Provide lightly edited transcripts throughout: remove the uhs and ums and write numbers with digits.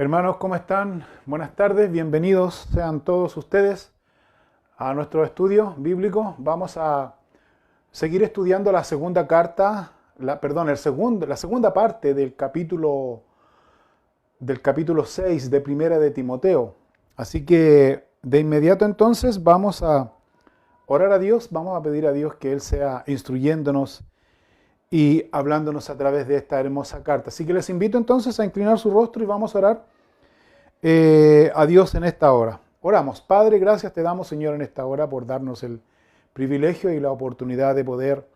Hermanos, ¿cómo están? Buenas tardes, bienvenidos sean todos ustedes a nuestro estudio bíblico. Vamos a seguir estudiando la segunda carta, la segunda parte del capítulo 6 de Primera de Timoteo. Así que de inmediato entonces vamos a orar a Dios, vamos a pedir a Dios que Él sea instruyéndonos y hablándonos a través de esta hermosa carta. Así que les invito entonces a inclinar su rostro y vamos a orar a Dios en esta hora. Oramos. Padre, gracias te damos, Señor, en esta hora por darnos el privilegio y la oportunidad de poder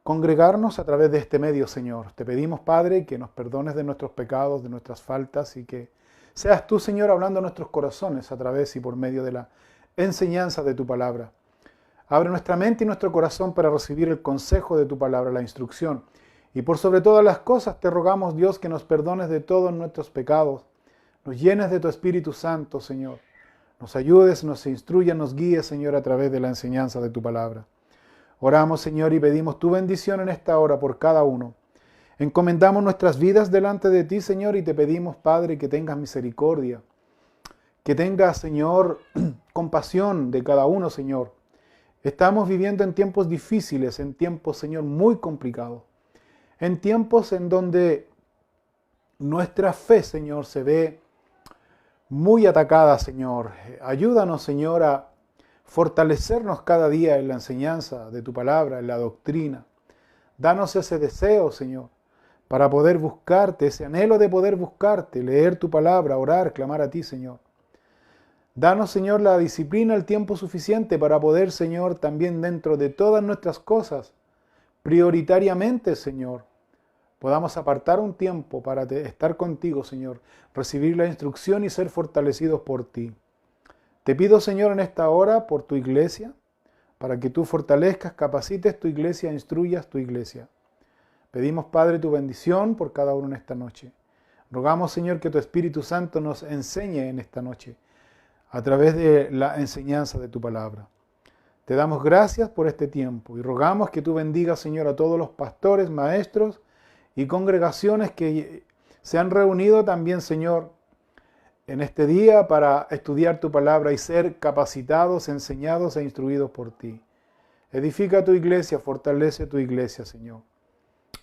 congregarnos a través de este medio, Señor. Te pedimos, Padre, que nos perdones de nuestros pecados, de nuestras faltas y que seas tú, Señor, hablando a nuestros corazones a través y por medio de la enseñanza de tu palabra. Abre nuestra mente y nuestro corazón para recibir el consejo de tu palabra, la instrucción. Y por sobre todas las cosas te rogamos, Dios, que nos perdones de todos nuestros pecados. Nos llenes de tu Espíritu Santo, Señor. Nos ayudes, nos instruyas, nos guíes, Señor, a través de la enseñanza de tu palabra. Oramos, Señor, y pedimos tu bendición en esta hora por cada uno. Encomendamos nuestras vidas delante de ti, Señor, y te pedimos, Padre, que tengas misericordia. Que tengas, Señor, compasión de cada uno, Señor. Estamos viviendo en tiempos difíciles, en tiempos, Señor, muy complicados. En tiempos en donde nuestra fe, Señor, se ve muy atacada, Señor. Ayúdanos, Señor, a fortalecernos cada día en la enseñanza de tu palabra, en la doctrina. Danos ese deseo, Señor, para poder buscarte, ese anhelo de poder buscarte, leer tu palabra, orar, clamar a ti, Señor. Danos, Señor, la disciplina, el tiempo suficiente para poder, Señor, también dentro de todas nuestras cosas, prioritariamente, Señor, podamos apartar un tiempo para estar contigo, Señor, recibir la instrucción y ser fortalecidos por ti. Te pido, Señor, en esta hora por tu iglesia, para que tú fortalezcas, capacites tu iglesia, instruyas tu iglesia. Pedimos, Padre, tu bendición por cada uno en esta noche. Rogamos, Señor, que tu Espíritu Santo nos enseñe en esta noche, a través de la enseñanza de tu palabra. Te damos gracias por este tiempo y rogamos que tú bendigas, Señor, a todos los pastores, maestros y congregaciones que se han reunido también, Señor, en este día para estudiar tu palabra y ser capacitados, enseñados e instruidos por ti. Edifica tu iglesia, fortalece tu iglesia, Señor.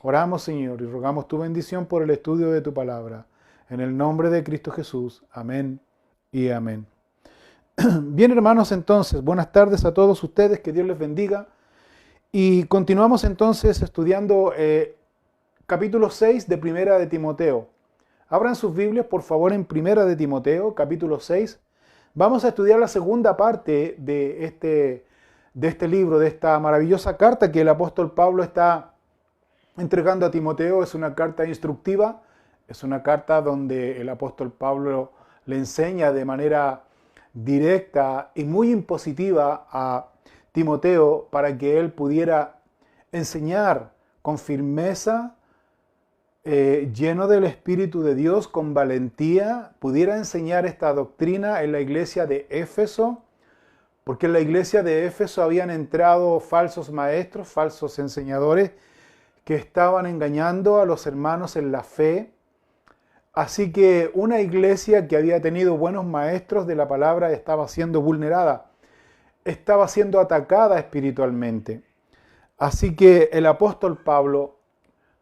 Oramos, Señor, y rogamos tu bendición por el estudio de tu palabra. En el nombre de Cristo Jesús. Amén y amén. Bien, hermanos, entonces, buenas tardes a todos ustedes, que Dios les bendiga. Y continuamos entonces estudiando capítulo 6 de Primera de Timoteo. Abran sus Biblias, por favor, en Primera de Timoteo, capítulo 6. Vamos a estudiar la segunda parte de este libro, de esta maravillosa carta que el apóstol Pablo está entregando a Timoteo. Es una carta instructiva, es una carta donde el apóstol Pablo le enseña de manera directa y muy impositiva a Timoteo para que él pudiera enseñar con firmeza, lleno del Espíritu de Dios, con valentía, pudiera enseñar esta doctrina en la iglesia de Éfeso, porque en la iglesia de Éfeso habían entrado falsos maestros, falsos enseñadores, que estaban engañando a los hermanos en la fe. Así que una iglesia que había tenido buenos maestros de la palabra estaba siendo vulnerada, estaba siendo atacada espiritualmente. Así que el apóstol Pablo,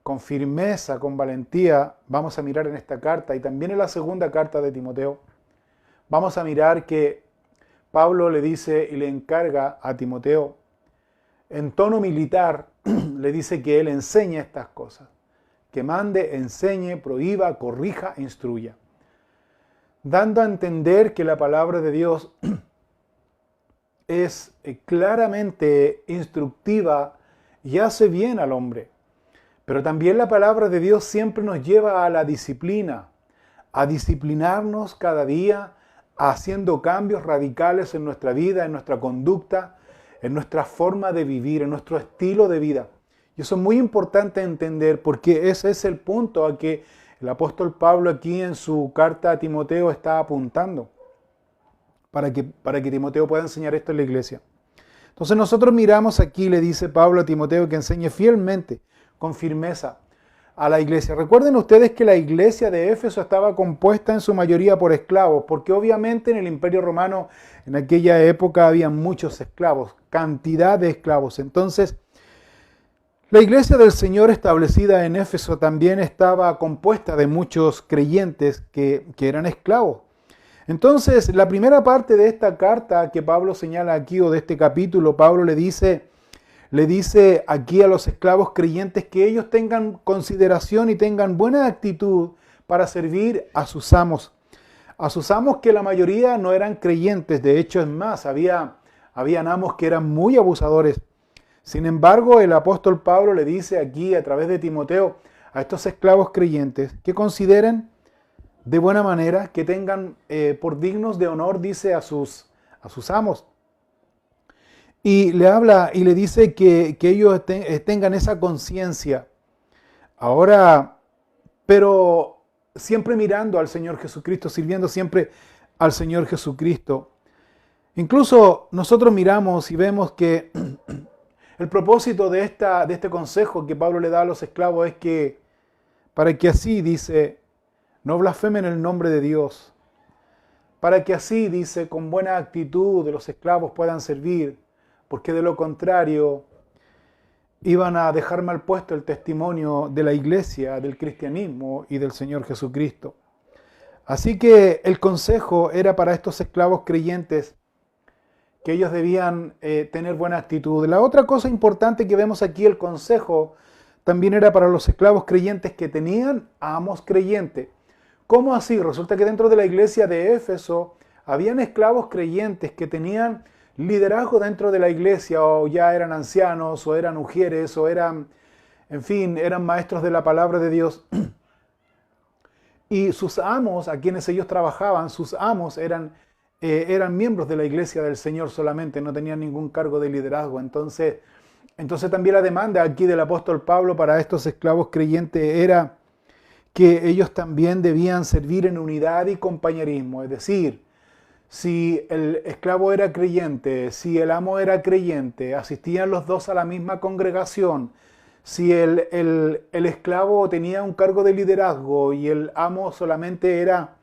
con firmeza, con valentía, vamos a mirar en esta carta y también en la segunda carta de Timoteo, vamos a mirar que Pablo le dice y le encarga a Timoteo, en tono militar, le dice que él enseñe estas cosas. Que mande, enseñe, prohíba, corrija, instruya. Dando a entender que la palabra de Dios es claramente instructiva y hace bien al hombre. Pero también la palabra de Dios siempre nos lleva a la disciplina, a disciplinarnos cada día, haciendo cambios radicales en nuestra vida, en nuestra conducta, en nuestra forma de vivir, en nuestro estilo de vida. Y eso es muy importante entender porque ese es el punto a que el apóstol Pablo aquí en su carta a Timoteo está apuntando para que Timoteo pueda enseñar esto en la iglesia. Entonces nosotros miramos aquí, le dice Pablo a Timoteo que enseñe fielmente, con firmeza, a la iglesia. Recuerden ustedes que la iglesia de Éfeso estaba compuesta en su mayoría por esclavos, porque obviamente en el Imperio Romano en aquella época había muchos esclavos, cantidad de esclavos. Entonces, la iglesia del Señor establecida en Éfeso también estaba compuesta de muchos creyentes que eran esclavos. Entonces, la primera parte de esta carta que Pablo señala aquí, o de este capítulo, Pablo le dice aquí a los esclavos creyentes que ellos tengan consideración y tengan buena actitud para servir a sus amos. A sus amos que la mayoría no eran creyentes, de hecho es más, habían amos que eran muy abusadores. Sin embargo, el apóstol Pablo le dice aquí a través de Timoteo a estos esclavos creyentes que consideren de buena manera, que tengan por dignos de honor, dice a sus amos. Y le habla y le dice que ellos tengan esa conciencia. Ahora, pero siempre mirando al Señor Jesucristo, sirviendo siempre al Señor Jesucristo. Incluso nosotros miramos y vemos que el propósito de este consejo que Pablo le da a los esclavos es que, para que así, dice, no blasfemen el nombre de Dios. Para que así, dice, con buena actitud los esclavos puedan servir. Porque de lo contrario iban a dejar mal puesto el testimonio de la iglesia, del cristianismo y del Señor Jesucristo. Así que el consejo era para estos esclavos creyentes que ellos debían tener buena actitud. La otra cosa importante que vemos aquí, el consejo, también era para los esclavos creyentes que tenían amos creyentes. ¿Cómo así? Resulta que dentro de la iglesia de Éfeso habían esclavos creyentes que tenían liderazgo dentro de la iglesia, o ya eran ancianos, o eran ujieres, o eran, en fin, eran maestros de la palabra de Dios. Y sus amos, a quienes ellos trabajaban, sus amos eran miembros de la iglesia del Señor solamente, no tenían ningún cargo de liderazgo. Entonces también la demanda aquí del apóstol Pablo para estos esclavos creyentes era que ellos también debían servir en unidad y compañerismo, es decir, si el esclavo era creyente, si el amo era creyente, asistían los dos a la misma congregación, si el esclavo tenía un cargo de liderazgo y el amo solamente era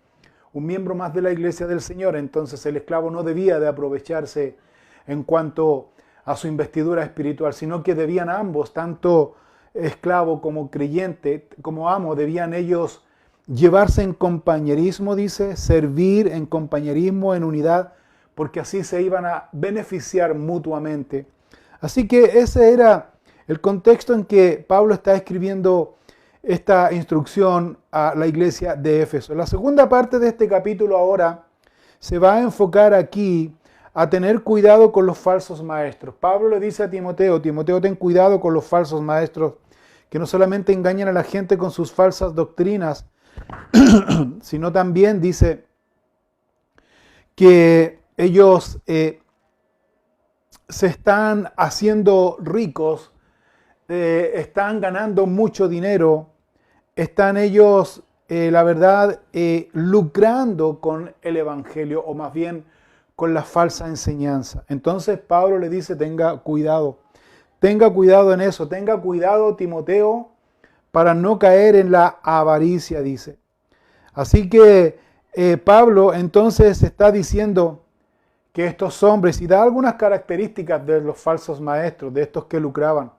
un miembro más de la iglesia del Señor, entonces el esclavo no debía de aprovecharse en cuanto a su investidura espiritual, sino que debían ambos, tanto esclavo como creyente, como amo, debían ellos llevarse en compañerismo, dice, servir en compañerismo, en unidad, porque así se iban a beneficiar mutuamente. Así que ese era el contexto en que Pablo está escribiendo esta instrucción a la iglesia de Éfeso. La segunda parte de este capítulo ahora se va a enfocar aquí a tener cuidado con los falsos maestros. Pablo le dice a Timoteo, ten cuidado con los falsos maestros, que no solamente engañan a la gente con sus falsas doctrinas, sino también dice que ellos se están haciendo ricos, están ganando mucho dinero, están ellos, la verdad, lucrando con el evangelio, o más bien con la falsa enseñanza. Entonces Pablo le dice, tenga cuidado en eso, tenga cuidado, Timoteo, para no caer en la avaricia, dice. Así que Pablo entonces está diciendo que estos hombres, y da algunas características de los falsos maestros, de estos que lucraban.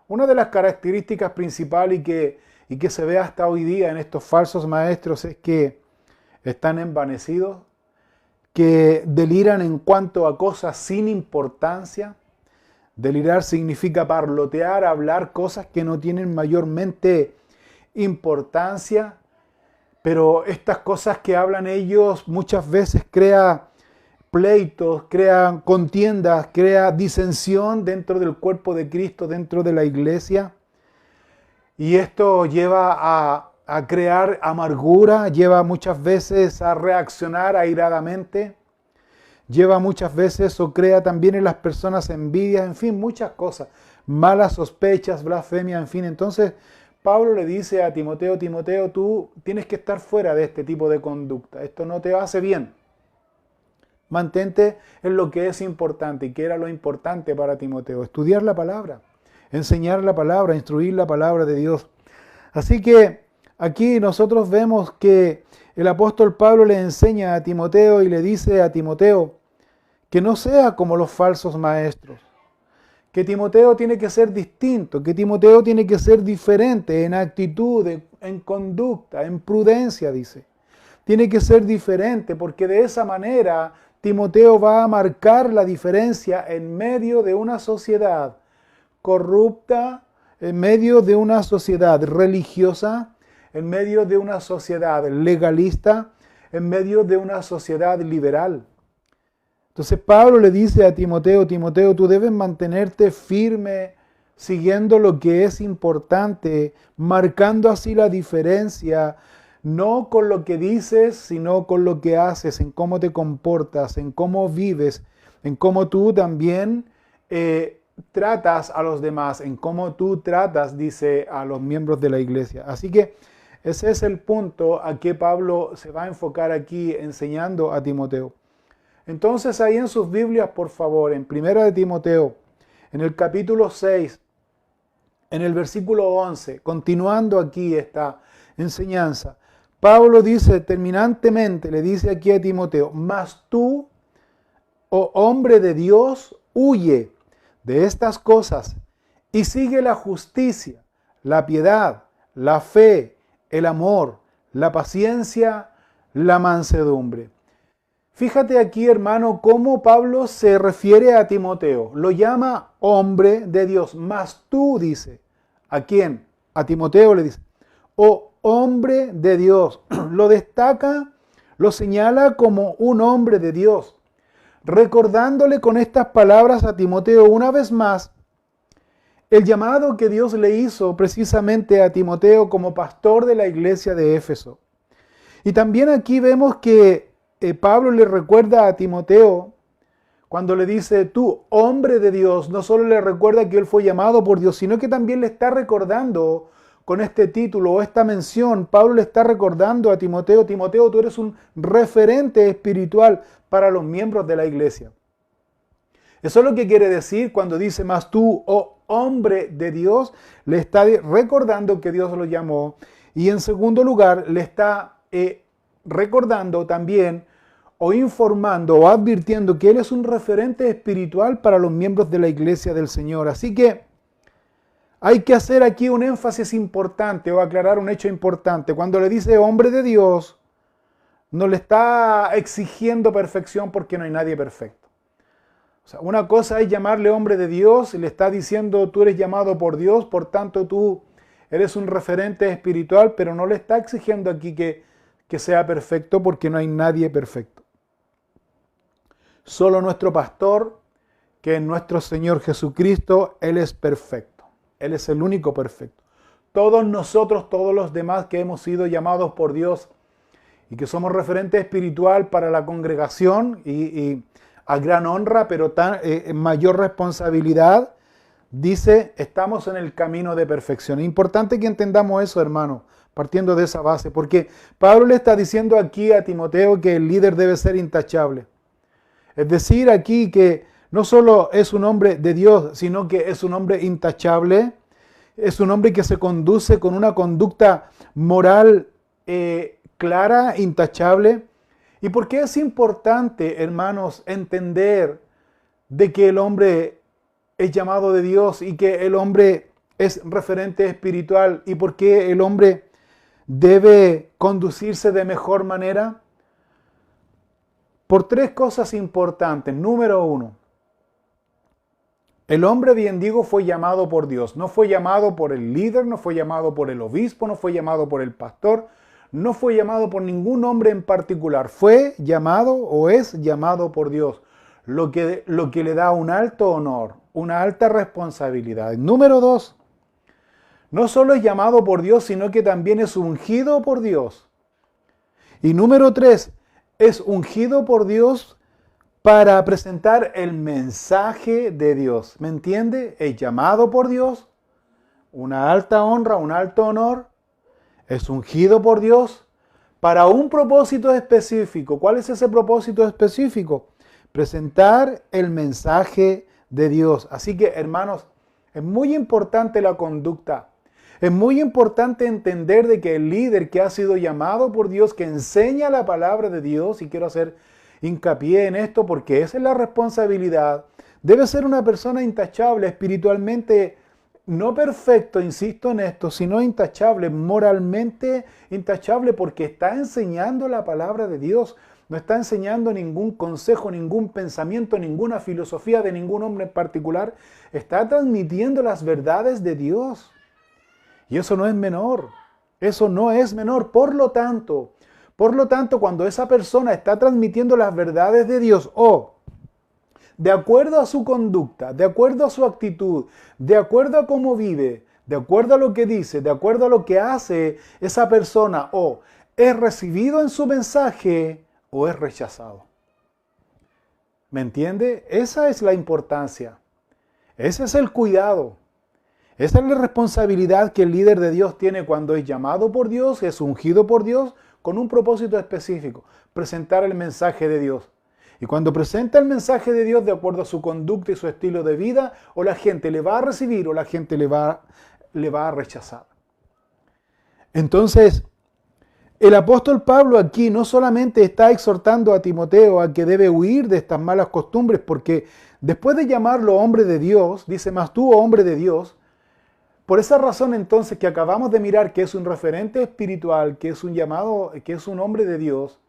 Una de las características principales y que se ve hasta hoy día en estos falsos maestros es que están envanecidos, que deliran en cuanto a cosas sin importancia. Delirar significa parlotear, hablar cosas que no tienen mayormente importancia, pero estas cosas que hablan ellos muchas veces crea pleitos, crea contiendas, crea disensión dentro del cuerpo de Cristo, dentro de la iglesia. Y esto lleva a crear amargura, lleva muchas veces a reaccionar airadamente, lleva muchas veces o crea también en las personas envidia, en fin, muchas cosas, malas sospechas, blasfemia, en fin. Entonces Pablo le dice a Timoteo, tú tienes que estar fuera de este tipo de conducta, esto no te hace bien. Mantente en lo que es importante. ¿Y qué era lo importante para Timoteo? Estudiar la palabra, enseñar la palabra, instruir la palabra de Dios. Así que aquí nosotros vemos que el apóstol Pablo le enseña a Timoteo y le dice a Timoteo que no sea como los falsos maestros, que Timoteo tiene que ser distinto, que Timoteo tiene que ser diferente en actitud, en conducta, en prudencia, dice. Tiene que ser diferente porque de esa manera Timoteo va a marcar la diferencia en medio de una sociedad corrupta, en medio de una sociedad religiosa, en medio de una sociedad legalista, en medio de una sociedad liberal. Entonces Pablo le dice a Timoteo, Timoteo, tú debes mantenerte firme, siguiendo lo que es importante, marcando así la diferencia, no con lo que dices, sino con lo que haces, en cómo te comportas, en cómo vives, en cómo tú también tratas a los demás, en cómo tú tratas, dice, a los miembros de la iglesia. Así que ese es el punto a que Pablo se va a enfocar aquí enseñando a Timoteo. Entonces ahí en sus Biblias, por favor, en 1 de Timoteo, en el capítulo 6, en el versículo 11, continuando aquí esta enseñanza, Pablo dice terminantemente, le dice aquí a Timoteo, mas tú, oh hombre de Dios, huye de estas cosas y sigue la justicia, la piedad, la fe, el amor, la paciencia, la mansedumbre. Fíjate aquí, hermano, cómo Pablo se refiere a Timoteo. Lo llama hombre de Dios. Mas tú, dice. ¿A quién? A Timoteo le dice. Oh hombre de Dios. Lo destaca, lo señala como un hombre de Dios. Recordándole con estas palabras a Timoteo una vez más el llamado que Dios le hizo precisamente a Timoteo como pastor de la iglesia de Éfeso. Y también aquí vemos que Pablo le recuerda a Timoteo, cuando le dice, tú, hombre de Dios, no solo le recuerda que él fue llamado por Dios, sino que también le está recordando con este título o esta mención, Pablo le está recordando a Timoteo, Timoteo, tú eres un referente espiritual para los miembros de la iglesia. Eso es lo que quiere decir cuando dice, mas tú, oh hombre de Dios, le está recordando que Dios lo llamó. Y en segundo lugar, le está recordando también o informando o advirtiendo que él es un referente espiritual para los miembros de la iglesia del Señor. Así que hay que hacer aquí un énfasis importante o aclarar un hecho importante. Cuando le dice hombre de Dios, no le está exigiendo perfección porque no hay nadie perfecto. O sea, una cosa es llamarle hombre de Dios y le está diciendo tú eres llamado por Dios, por tanto tú eres un referente espiritual, pero no le está exigiendo aquí que sea perfecto porque no hay nadie perfecto. Solo nuestro pastor, que es nuestro Señor Jesucristo, Él es perfecto. Él es el único perfecto. Todos nosotros, todos los demás que hemos sido llamados por Dios y que somos referente espiritual para la congregación y a gran honra, pero mayor responsabilidad, dice, estamos en el camino de perfección. Es importante que entendamos eso, hermano, partiendo de esa base, porque Pablo le está diciendo aquí a Timoteo que el líder debe ser intachable. Es decir, aquí que no solo es un hombre de Dios, sino que es un hombre intachable, es un hombre que se conduce con una conducta moral clara, intachable. ¿Y por qué es importante, hermanos, entender de que el hombre es llamado de Dios y que el hombre es referente espiritual y por qué el hombre debe conducirse de mejor manera? Por tres cosas importantes. Número uno, el hombre, bien digo, fue llamado por Dios. No fue llamado por el líder, no fue llamado por el obispo, no fue llamado por el pastor, no fue llamado por ningún hombre en particular. Fue llamado o es llamado por Dios, lo que le da un alto honor, una alta responsabilidad. Número dos, no solo es llamado por Dios, sino que también es ungido por Dios. Y número tres, es ungido por Dios para presentar el mensaje de Dios. ¿Me entiende? Es llamado por Dios, una alta honra, un alto honor. Es ungido por Dios para un propósito específico. ¿Cuál es ese propósito específico? Presentar el mensaje de Dios. Así que, hermanos, es muy importante la conducta. Es muy importante entender de que el líder que ha sido llamado por Dios, que enseña la palabra de Dios, y quiero hacer hincapié en esto porque esa es la responsabilidad, debe ser una persona intachable, espiritualmente no perfecto, insisto en esto, sino intachable, moralmente intachable, porque está enseñando la palabra de Dios. No está enseñando ningún consejo, ningún pensamiento, ninguna filosofía de ningún hombre en particular. Está transmitiendo las verdades de Dios. Y eso no es menor. Eso no es menor. Por lo tanto, cuando esa persona está transmitiendo las verdades de Dios o de acuerdo a su conducta, de acuerdo a su actitud, de acuerdo a cómo vive, de acuerdo a lo que dice, de acuerdo a lo que hace esa persona, o es recibido en su mensaje o es rechazado. ¿Me entiende? Esa es la importancia. Ese es el cuidado. Esa es la responsabilidad que el líder de Dios tiene cuando es llamado por Dios, es ungido por Dios, con un propósito específico, presentar el mensaje de Dios. Y cuando presenta el mensaje de Dios de acuerdo a su conducta y su estilo de vida, o la gente le va a recibir o la gente le va a rechazar. Entonces, el apóstol Pablo aquí no solamente está exhortando a Timoteo a que debe huir de estas malas costumbres, porque después de llamarlo hombre de Dios, dice más tú, hombre de Dios, por esa razón entonces que acabamos de mirar que es un referente espiritual, que es un llamado, que es un hombre de Dios,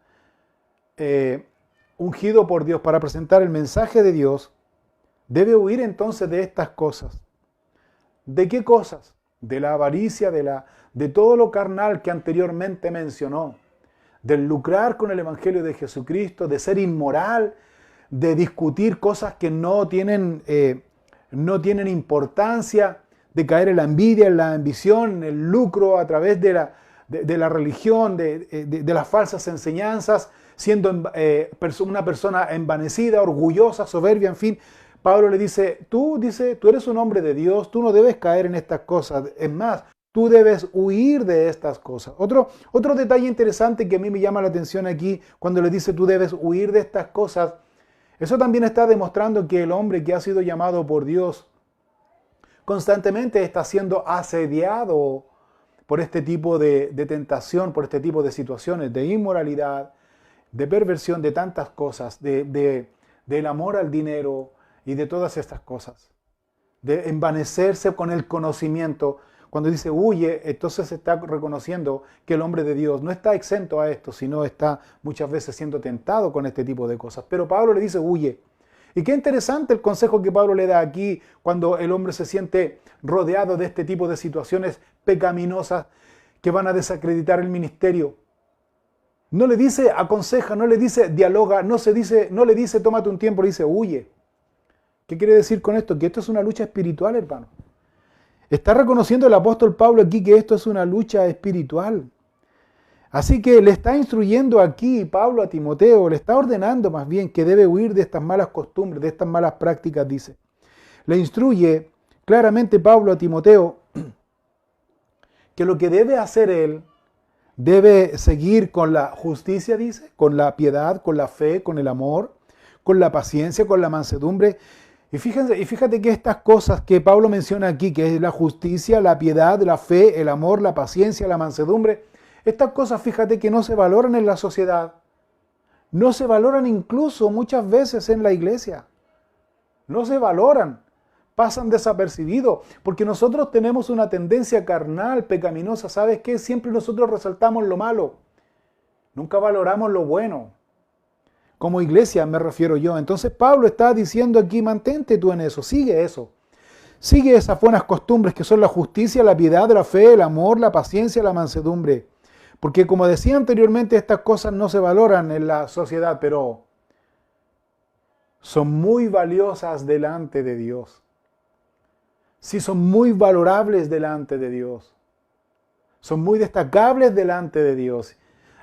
ungido por Dios para presentar el mensaje de Dios, debe huir entonces de estas cosas. ¿De qué cosas? De la avaricia, de todo lo carnal que anteriormente mencionó, del lucrar con el Evangelio de Jesucristo, de ser inmoral, de discutir cosas que no tienen importancia, de caer en la envidia, en la ambición, en el lucro a través de la religión, de las falsas enseñanzas, siendo una persona envanecida, orgullosa, soberbia, en fin. Pablo le dice, tú eres un hombre de Dios, tú no debes caer en estas cosas. Es más, tú debes huir de estas cosas. Otro detalle interesante que a mí me llama la atención aquí, cuando le dice tú debes huir de estas cosas, eso también está demostrando que el hombre que ha sido llamado por Dios constantemente está siendo asediado por este tipo de tentación, por este tipo de situaciones, de inmoralidad, de perversión, de tantas cosas, del amor al dinero y de todas estas cosas. De envanecerse con el conocimiento. Cuando dice huye, entonces se está reconociendo que el hombre de Dios no está exento a esto, sino está muchas veces siendo tentado con este tipo de cosas. Pero Pablo le dice huye. Y qué interesante el consejo que Pablo le da aquí cuando el hombre se siente rodeado de este tipo de situaciones pecaminosas que van a desacreditar el ministerio. No le dice aconseja, no le dice dialoga, no le dice tómate un tiempo, le dice huye. ¿Qué quiere decir con esto? Que esto es una lucha espiritual, hermano. Está reconociendo el apóstol Pablo aquí que esto es una lucha espiritual. Así que le está instruyendo aquí Pablo a Timoteo, le está ordenando más bien que debe huir de estas malas costumbres, de estas malas prácticas, dice. Le instruye claramente Pablo a Timoteo que lo que debe hacer él, debe seguir con la justicia, dice, con la piedad, con la fe, con el amor, con la paciencia, con la mansedumbre. Y fíjate que estas cosas que Pablo menciona aquí, que es la justicia, la piedad, la fe, el amor, la paciencia, la mansedumbre, estas cosas, fíjate que no se valoran en la sociedad. No se valoran incluso muchas veces en la iglesia. No se valoran. Pasan desapercibidos. Porque nosotros tenemos una tendencia carnal, pecaminosa. ¿Sabes qué? Siempre nosotros resaltamos lo malo. Nunca valoramos lo bueno. Como iglesia me refiero yo. Entonces Pablo está diciendo aquí, mantente tú en eso. Sigue eso. Sigue esas buenas costumbres que son la justicia, la piedad, la fe, el amor, la paciencia, la mansedumbre. Porque como decía anteriormente, estas cosas no se valoran en la sociedad, pero son muy valiosas delante de Dios. Sí, son muy valorables delante de Dios. Son muy destacables delante de Dios.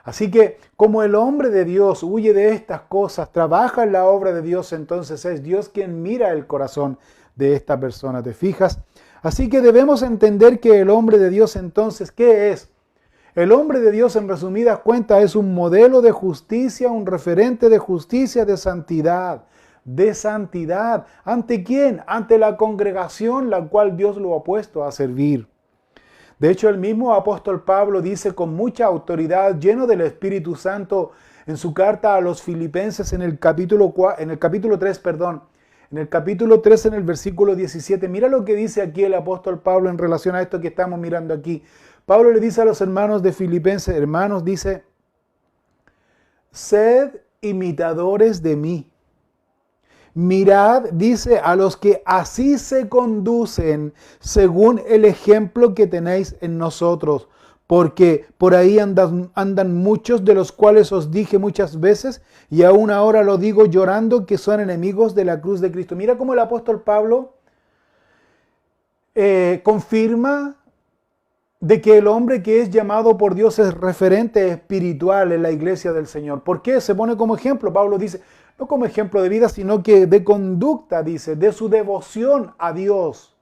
Así que como el hombre de Dios huye de estas cosas, trabaja en la obra de Dios, entonces es Dios quien mira el corazón de esta persona, ¿te fijas? Así que debemos entender que el hombre de Dios entonces, ¿qué es? El hombre de Dios, en resumidas cuentas, es un modelo de justicia, un referente de justicia, de santidad. De santidad. ¿Ante quién? Ante la congregación la cual Dios lo ha puesto a servir. De hecho, el mismo apóstol Pablo dice con mucha autoridad, lleno del Espíritu Santo, en su carta a los Filipenses en el capítulo 3, en el capítulo 3, en el versículo 17. Mira lo que dice aquí el apóstol Pablo en relación a esto que estamos mirando aquí. Pablo le dice a los hermanos de Filipenses, hermanos, dice, sed imitadores de mí. Mirad, dice, a los que así se conducen según el ejemplo que tenéis en nosotros, porque por ahí andan muchos de los cuales os dije muchas veces, y aún ahora lo digo llorando, que son enemigos de la cruz de Cristo. Mira cómo el apóstol Pablo confirma de que el hombre que es llamado por Dios es referente espiritual en la iglesia del Señor. ¿Por qué? Se pone como ejemplo. Pablo dice, no como ejemplo de vida, sino que de conducta, dice, de su devoción a Dios.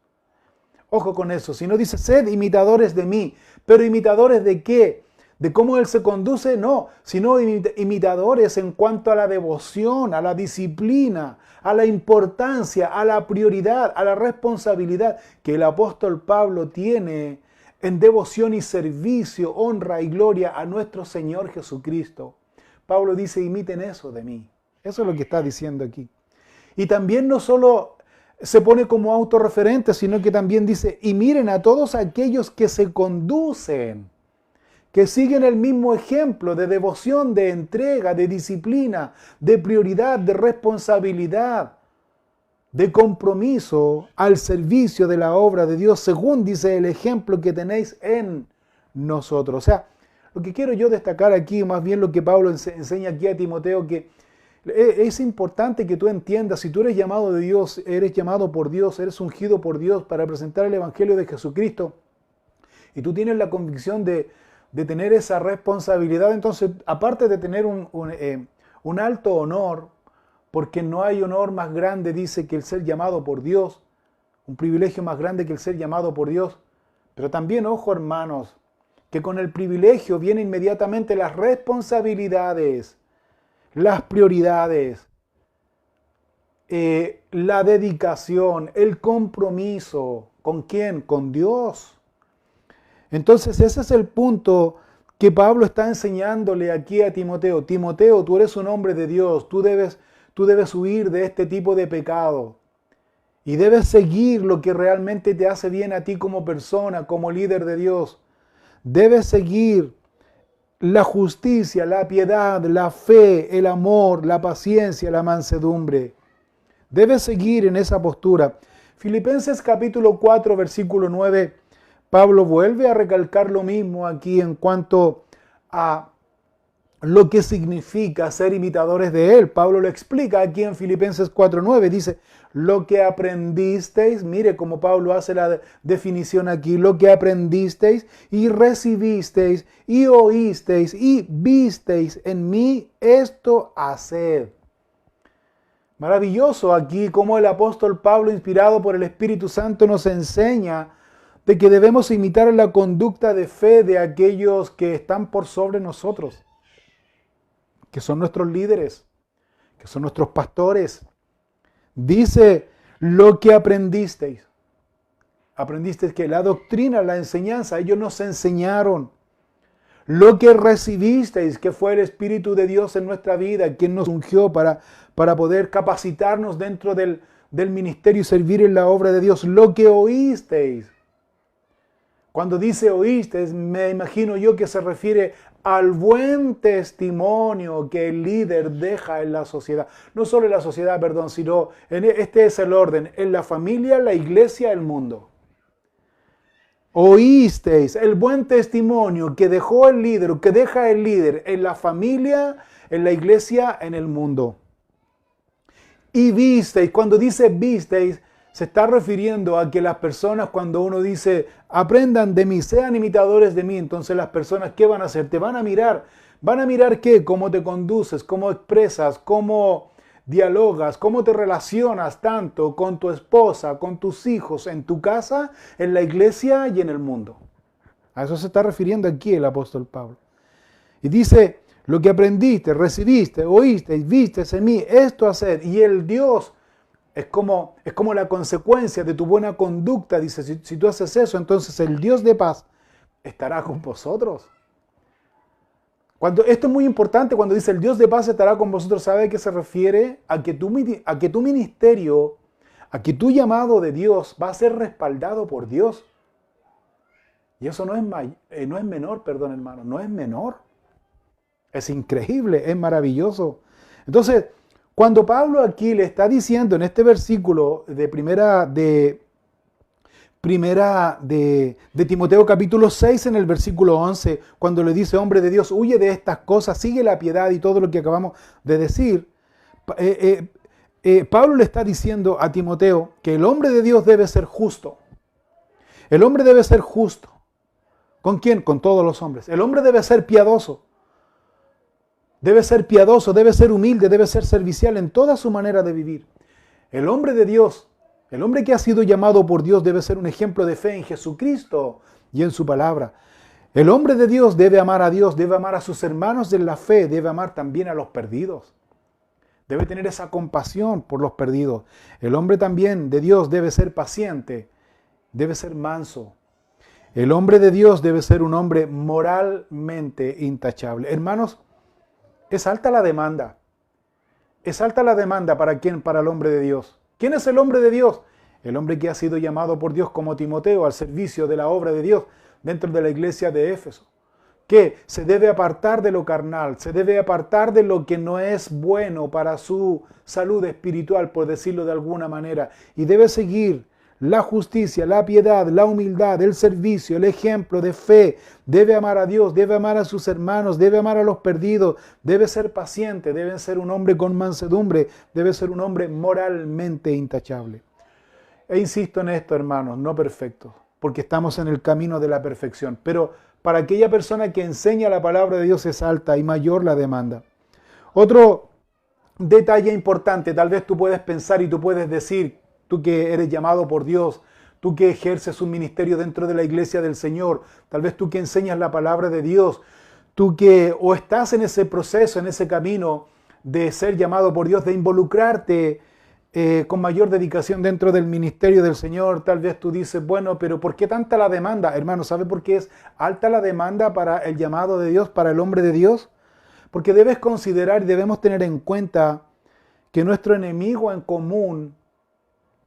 Ojo con eso, si no dice, sed imitadores de mí, pero imitadores de qué, de cómo Él se conduce, no, sino imitadores en cuanto a la devoción, a la disciplina, a la importancia, a la prioridad, a la responsabilidad que el apóstol Pablo tiene en devoción y servicio, honra y gloria a nuestro Señor Jesucristo. Pablo dice, imiten eso de mí. Eso es lo que está diciendo aquí. Y también no solo se pone como autorreferente, sino que también dice, y miren a todos aquellos que se conducen, que siguen el mismo ejemplo de devoción, de entrega, de disciplina, de prioridad, de responsabilidad, de compromiso al servicio de la obra de Dios, según dice el ejemplo que tenéis en nosotros. O sea, lo que quiero yo destacar aquí, más bien lo que Pablo enseña aquí a Timoteo, que es importante que tú entiendas, si tú eres llamado de Dios, eres llamado por Dios, eres ungido por Dios para presentar el Evangelio de Jesucristo, y tú tienes la convicción de tener esa responsabilidad, entonces, aparte de tener un alto honor, porque no hay honor más grande, dice, que el ser llamado por Dios, un privilegio más grande que el ser llamado por Dios, pero también, ojo hermanos, que con el privilegio vienen inmediatamente las responsabilidades, las prioridades, la dedicación, el compromiso. ¿Con quién? Con Dios. Entonces ese es el punto que Pablo está enseñándole aquí a Timoteo. Timoteo, tú eres un hombre de Dios, tú debes huir de este tipo de pecado y debes seguir lo que realmente te hace bien a ti como persona, como líder de Dios. Debes seguir la justicia, la piedad, la fe, el amor, la paciencia, la mansedumbre. Debes seguir en esa postura. Filipenses capítulo 4, versículo 9, Pablo vuelve a recalcar lo mismo aquí en cuanto a lo que significa ser imitadores de Él. Pablo lo explica aquí en Filipenses 4:9. Dice, lo que aprendisteis, mire cómo Pablo hace la definición aquí, lo que aprendisteis y recibisteis y oísteis y visteis en mí, esto haced. Maravilloso aquí cómo el apóstol Pablo, inspirado por el Espíritu Santo, nos enseña de que debemos imitar la conducta de fe de aquellos que están por sobre nosotros, que son nuestros líderes, que son nuestros pastores. Dice, lo que aprendisteis. Aprendisteis que la doctrina, la enseñanza, ellos nos enseñaron. Lo que recibisteis, que fue el Espíritu de Dios en nuestra vida, quien nos ungió para poder capacitarnos dentro del ministerio y servir en la obra de Dios. Lo que oísteis. Cuando dice oísteis, me imagino yo que se refiere al buen testimonio que el líder deja en la sociedad. No solo en la sociedad, perdón, sino este es el orden, en la familia, la iglesia, el mundo. Oísteis el buen testimonio que dejó el líder, o que deja el líder en la familia, en la iglesia, en el mundo. Y visteis, cuando dice visteis, se está refiriendo a que las personas, cuando uno dice, aprendan de mí, sean imitadores de mí, entonces las personas, ¿qué van a hacer? Te van a mirar. ¿Van a mirar qué? Cómo te conduces, cómo expresas, cómo dialogas, cómo te relacionas tanto con tu esposa, con tus hijos, en tu casa, en la iglesia y en el mundo. A eso se está refiriendo aquí el apóstol Pablo. Y dice, lo que aprendiste, recibiste, oíste y viste en mí, esto haced. Y el Dios es como la consecuencia de tu buena conducta. Dice, si tú haces eso, entonces el Dios de paz, estará con vosotros. Esto es muy importante, cuando dice el Dios de paz estará con vosotros, ¿sabe a qué se refiere? A que tu ministerio, a que tu llamado de Dios va a ser respaldado por Dios. Y eso no es menor, perdón hermano, no es menor. Es increíble, es maravilloso. Entonces, cuando Pablo aquí le está diciendo en este versículo de primera de Timoteo capítulo 6 en el versículo 11, cuando le dice, hombre de Dios, huye de estas cosas, sigue la piedad y todo lo que acabamos de decir, Pablo le está diciendo a Timoteo que el hombre de Dios debe ser justo. El hombre debe ser justo. ¿Con quién? Con todos los hombres. El hombre debe ser piadoso. Debe ser humilde, debe ser servicial en toda su manera de vivir. El hombre de Dios, el hombre que ha sido llamado por Dios debe ser un ejemplo de fe en Jesucristo y en su palabra. El hombre de Dios debe amar a Dios, debe amar a sus hermanos en la fe, debe amar también a los perdidos. Debe tener esa compasión por los perdidos. El hombre también de Dios debe ser paciente, debe ser manso. El hombre de Dios debe ser un hombre moralmente intachable. Hermanos, es alta la demanda. Es alta la demanda ¿para quién? Para el hombre de Dios. ¿Quién es el hombre de Dios? El hombre que ha sido llamado por Dios como Timoteo al servicio de la obra de Dios dentro de la iglesia de Éfeso. Que se debe apartar de lo carnal, se debe apartar de lo que no es bueno para su salud espiritual, por decirlo de alguna manera, y debe seguir la justicia, la piedad, la humildad, el servicio, el ejemplo de fe. Debe amar a Dios, debe amar a sus hermanos, debe amar a los perdidos, debe ser paciente, debe ser un hombre con mansedumbre, debe ser un hombre moralmente intachable. E insisto en esto, hermanos, no perfectos, porque estamos en el camino de la perfección, pero para aquella persona que enseña la palabra de Dios es alta y mayor la demanda. Otro detalle importante, tal vez tú puedes pensar y tú puedes decir, tú que eres llamado por Dios, tú que ejerces un ministerio dentro de la iglesia del Señor, tal vez tú que enseñas la palabra de Dios, tú que o estás en ese proceso, en ese camino de ser llamado por Dios, de involucrarte con mayor dedicación dentro del ministerio del Señor, tal vez tú dices, bueno, pero ¿por qué tanta la demanda? Hermano, ¿sabe por qué es alta la demanda para el llamado de Dios, para el hombre de Dios? Porque debes considerar y debemos tener en cuenta que nuestro enemigo en común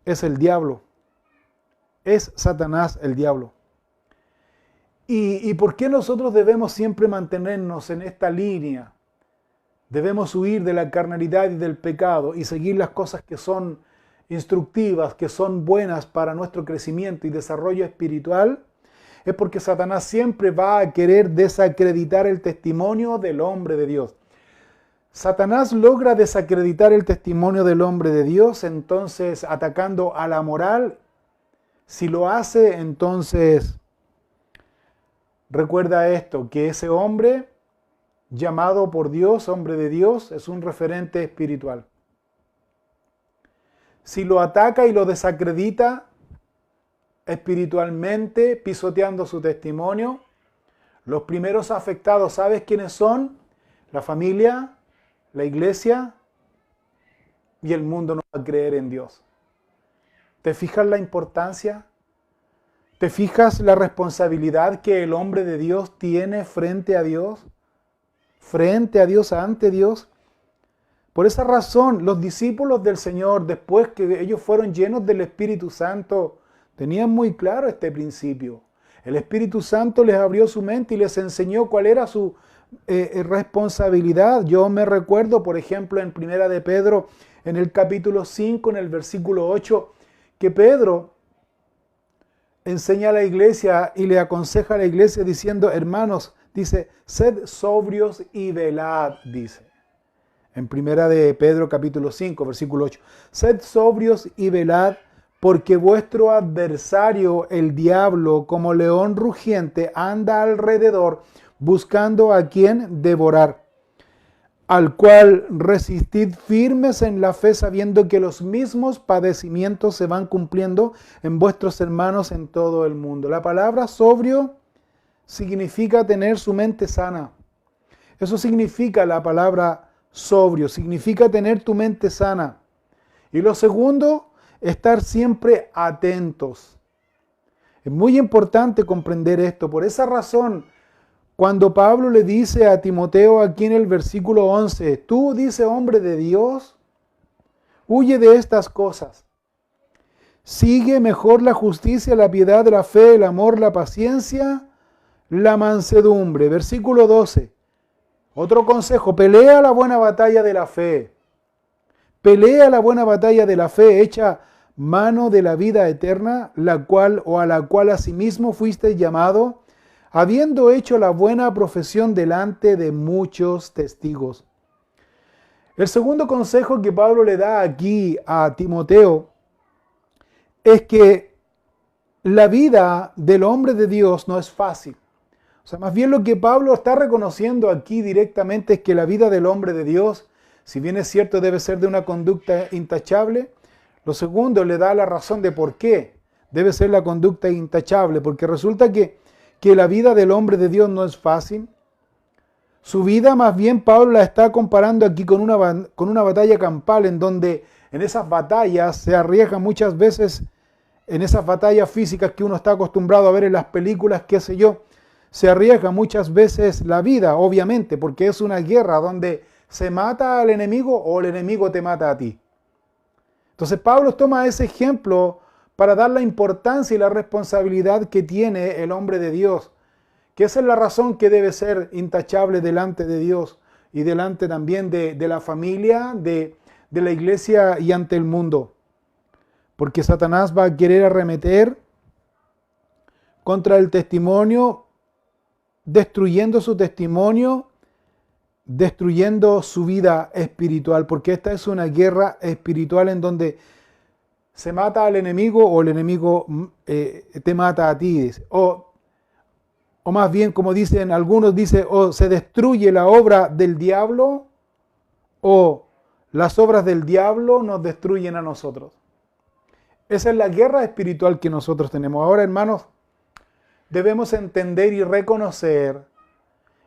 es el diablo, es Satanás el diablo. ¿Y por qué nosotros debemos siempre mantenernos en esta línea? Debemos huir de la carnalidad y del pecado y seguir las cosas que son instructivas, que son buenas para nuestro crecimiento y desarrollo espiritual. Es porque Satanás siempre va a querer desacreditar el testimonio del hombre de Dios. Satanás logra desacreditar el testimonio del hombre de Dios, entonces atacando a la moral. Si lo hace, entonces recuerda esto, que ese hombre llamado por Dios, hombre de Dios, es un referente espiritual. Si lo ataca y lo desacredita espiritualmente, pisoteando su testimonio, los primeros afectados, ¿sabes quiénes son? La familia, la iglesia y el mundo no va a creer en Dios. ¿Te fijas la importancia? ¿Te fijas la responsabilidad que el hombre de Dios tiene frente a Dios? Frente a Dios, ante Dios. Por esa razón, los discípulos del Señor, después que ellos fueron llenos del Espíritu Santo, tenían muy claro este principio. El Espíritu Santo les abrió su mente y les enseñó cuál era su responsabilidad. Yo me recuerdo, por ejemplo, en Primera de Pedro, en el capítulo 5, en el versículo 8, que Pedro enseña a la iglesia y le aconseja a la iglesia diciendo, hermanos, dice, sed sobrios y velad, dice. En Primera de Pedro capítulo 5, versículo 8. Sed sobrios y velad, porque vuestro adversario, el diablo, como león rugiente, anda alrededor, buscando a quien devorar, al cual resistid firmes en la fe, sabiendo que los mismos padecimientos se van cumpliendo en vuestros hermanos en todo el mundo. La palabra sobrio significa tener su mente sana. Eso significa la palabra sobrio, significa tener tu mente sana. Y lo segundo, estar siempre atentos. Es muy importante comprender esto. Por esa razón, cuando Pablo le dice a Timoteo aquí en el versículo 11, tú, dice, hombre de Dios, huye de estas cosas. Sigue mejor la justicia, la piedad, la fe, el amor, la paciencia, la mansedumbre. Versículo 12. Otro consejo, pelea la buena batalla de la fe. Pelea la buena batalla de la fe, echa mano de la vida eterna, la cual o a la cual asimismo fuiste llamado, habiendo hecho la buena profesión delante de muchos testigos. El segundo consejo que Pablo le da aquí a Timoteo es que la vida del hombre de Dios no es fácil. O sea, más bien lo que Pablo está reconociendo aquí directamente es que la vida del hombre de Dios, si bien es cierto, debe ser de una conducta intachable, lo segundo le da la razón de por qué debe ser la conducta intachable, porque resulta que la vida del hombre de Dios no es fácil. Su vida, más bien, Pablo la está comparando aquí con una batalla campal, en donde en esas batallas se arriesga muchas veces, en esas batallas físicas que uno está acostumbrado a ver en las películas, qué sé yo, se arriesga muchas veces la vida, obviamente, porque es una guerra donde se mata al enemigo o el enemigo te mata a ti. Entonces Pablo toma ese ejemplo para dar la importancia y la responsabilidad que tiene el hombre de Dios, que esa es la razón que debe ser intachable delante de Dios y delante también de la familia, de la iglesia y ante el mundo. Porque Satanás va a querer arremeter contra el testimonio, destruyendo su testimonio, destruyendo su vida espiritual, porque esta es una guerra espiritual en donde se mata al enemigo o el enemigo te mata a ti. O más bien, como dicen algunos, dice, o se destruye la obra del diablo o las obras del diablo nos destruyen a nosotros. Esa es la guerra espiritual que nosotros tenemos. Ahora, hermanos, debemos entender y reconocer,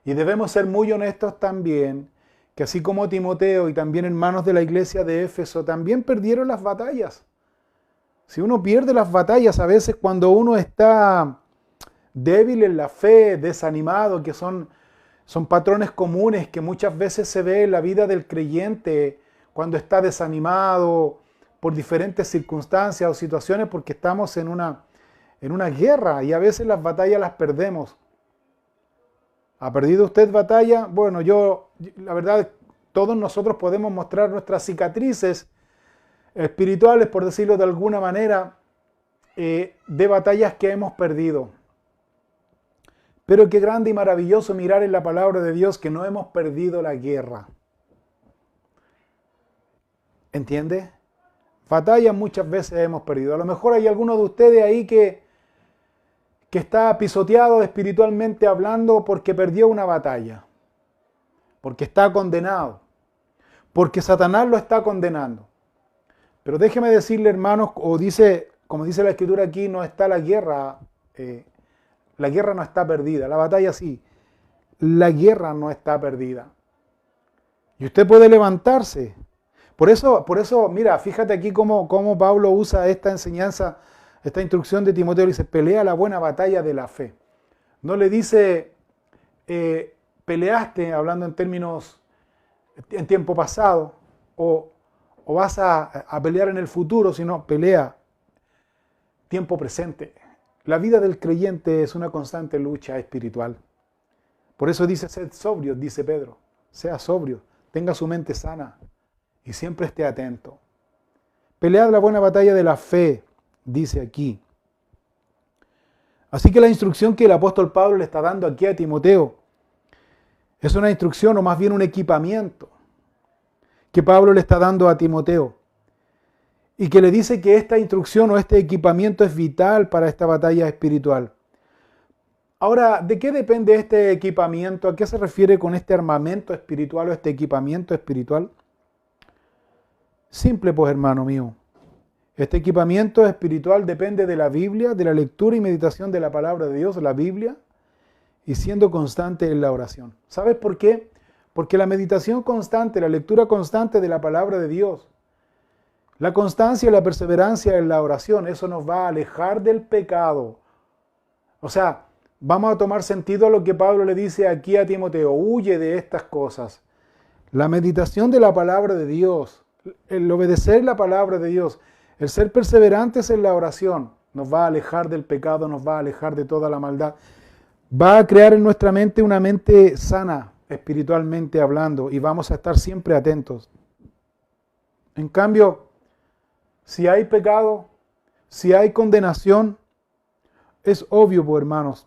y debemos ser muy honestos también, que así como Timoteo y también hermanos de la iglesia de Éfeso, también perdieron las batallas. Si uno pierde las batallas, a veces cuando uno está débil en la fe, desanimado, que son patrones comunes que muchas veces se ve en la vida del creyente cuando está desanimado por diferentes circunstancias o situaciones, porque estamos en una guerra y a veces las batallas las perdemos. ¿Ha perdido usted batalla? Bueno, la verdad, todos nosotros podemos mostrar nuestras cicatrices espirituales, por decirlo de alguna manera, de batallas que hemos perdido. Pero qué grande y maravilloso mirar en la palabra de Dios que no hemos perdido la guerra. ¿Entiende? Batallas muchas veces hemos perdido. A lo mejor hay alguno de ustedes ahí que está pisoteado espiritualmente hablando porque perdió una batalla, porque está condenado, porque Satanás lo está condenando. Pero déjeme decirle, hermanos, como dice la Escritura aquí, no está la guerra no está perdida, la batalla sí, la guerra no está perdida. Y usted puede levantarse. Por eso, mira, fíjate aquí cómo Pablo usa esta enseñanza, esta instrucción de Timoteo. Le dice, pelea la buena batalla de la fe. No le dice, peleaste, hablando en términos en tiempo pasado, o vas a pelear en el futuro, sino pelea tiempo presente. La vida del creyente es una constante lucha espiritual. Por eso dice, sed sobrios, dice Pedro. Sea sobrio, tenga su mente sana y siempre esté atento. Pelead la buena batalla de la fe, dice aquí. Así que la instrucción que el apóstol Pablo le está dando aquí a Timoteo es una instrucción, o más bien un equipamiento, que Pablo le está dando a Timoteo. Y que le dice que esta instrucción o este equipamiento es vital para esta batalla espiritual. Ahora, ¿de qué depende este equipamiento? ¿A qué se refiere con este armamento espiritual o este equipamiento espiritual? Simple, pues, hermano mío. Este equipamiento espiritual depende de la Biblia, de la lectura y meditación de la palabra de Dios, la Biblia, y siendo constante en la oración. ¿Sabes por qué? Porque la meditación constante, la lectura constante de la palabra de Dios, la constancia y la perseverancia en la oración, eso nos va a alejar del pecado, O sea, vamos a tomar sentido a lo que Pablo le dice aquí a Timoteo: huye de estas cosas. La meditación de la palabra de Dios, el obedecer la palabra de Dios, el ser perseverantes en la oración, nos va a alejar del pecado, nos va a alejar de toda la maldad. Va a crear en nuestra mente una mente sana, espiritualmente hablando, y vamos a estar siempre atentos. En cambio, si hay pecado, si hay condenación, es obvio, pues, hermanos,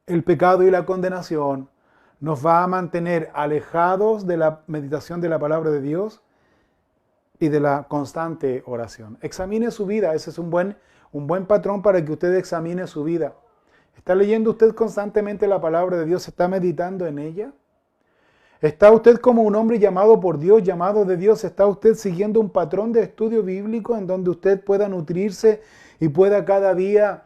el pecado y la condenación nos va a mantener alejados de la meditación de la palabra de Dios y de la constante oración. Examine su vida, ese es un buen patrón para que usted examine su vida. ¿Está leyendo usted constantemente la palabra de Dios? ¿Está meditando en ella? ¿Está usted como un hombre llamado por Dios, llamado de Dios? ¿Está usted siguiendo un patrón de estudio bíblico en donde usted pueda nutrirse y pueda cada día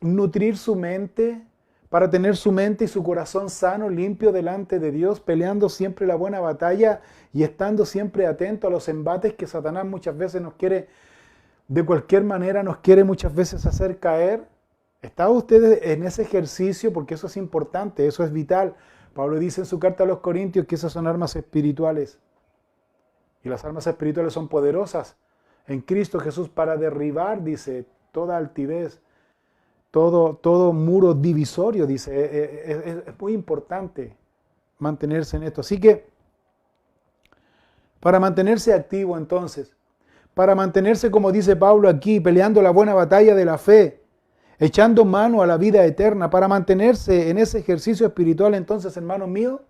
nutrir su mente para tener su mente y su corazón sano, limpio delante de Dios, peleando siempre la buena batalla y estando siempre atento a los embates que Satanás muchas veces nos quiere, de cualquier manera nos quiere muchas veces hacer caer? ¿Está usted en ese ejercicio? Porque eso es importante, eso es vital. Pablo dice en su carta a los Corintios que esas son armas espirituales. Y las armas espirituales son poderosas en Cristo Jesús para derribar, dice, toda altivez, todo muro divisorio, dice. Es muy importante mantenerse en esto. Así que, para mantenerse activo entonces, para mantenerse, como dice Pablo aquí, peleando la buena batalla de la fe, echando mano a la vida eterna, para mantenerse en ese ejercicio espiritual, entonces, hermanos míos,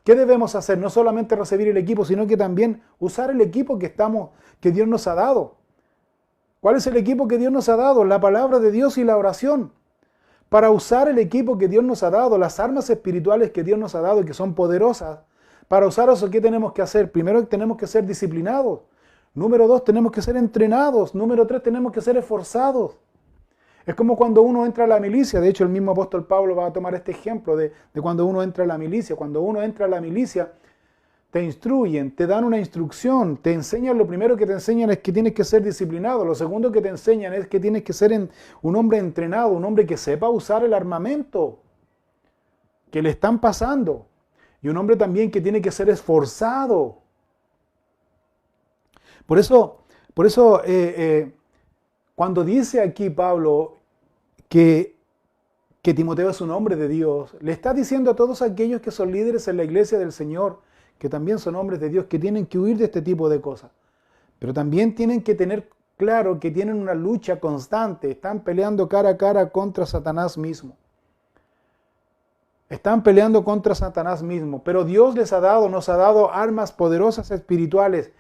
¿qué debemos hacer? No solamente recibir el equipo, sino que también usar el equipo que Dios nos ha dado. ¿Cuál es el equipo que Dios nos ha dado? La palabra de Dios y la oración. Para usar el equipo que Dios nos ha dado, las armas espirituales que Dios nos ha dado y que son poderosas, para usar eso, ¿qué tenemos que hacer? Primero, tenemos que ser disciplinados. Número 2, tenemos que ser entrenados. Número 3, tenemos que ser esforzados. Es como cuando uno entra a la milicia. De hecho, el mismo apóstol Pablo va a tomar este ejemplo de cuando uno entra a la milicia. Cuando uno entra a la milicia, te instruyen, te dan una instrucción, te enseñan, lo primero que te enseñan es que tienes que ser disciplinado. Lo segundo que te enseñan es que tienes que ser un hombre entrenado, un hombre que sepa usar el armamento que le están pasando. Y un hombre también que tiene que ser esforzado. Por eso, cuando dice aquí Pablo que Timoteo es un hombre de Dios, le está diciendo a todos aquellos que son líderes en la iglesia del Señor, que también son hombres de Dios, que tienen que huir de este tipo de cosas. Pero también tienen que tener claro que tienen una lucha constante, están peleando cara a cara contra Satanás mismo. Están peleando contra Satanás mismo, pero Dios nos ha dado armas poderosas espirituales,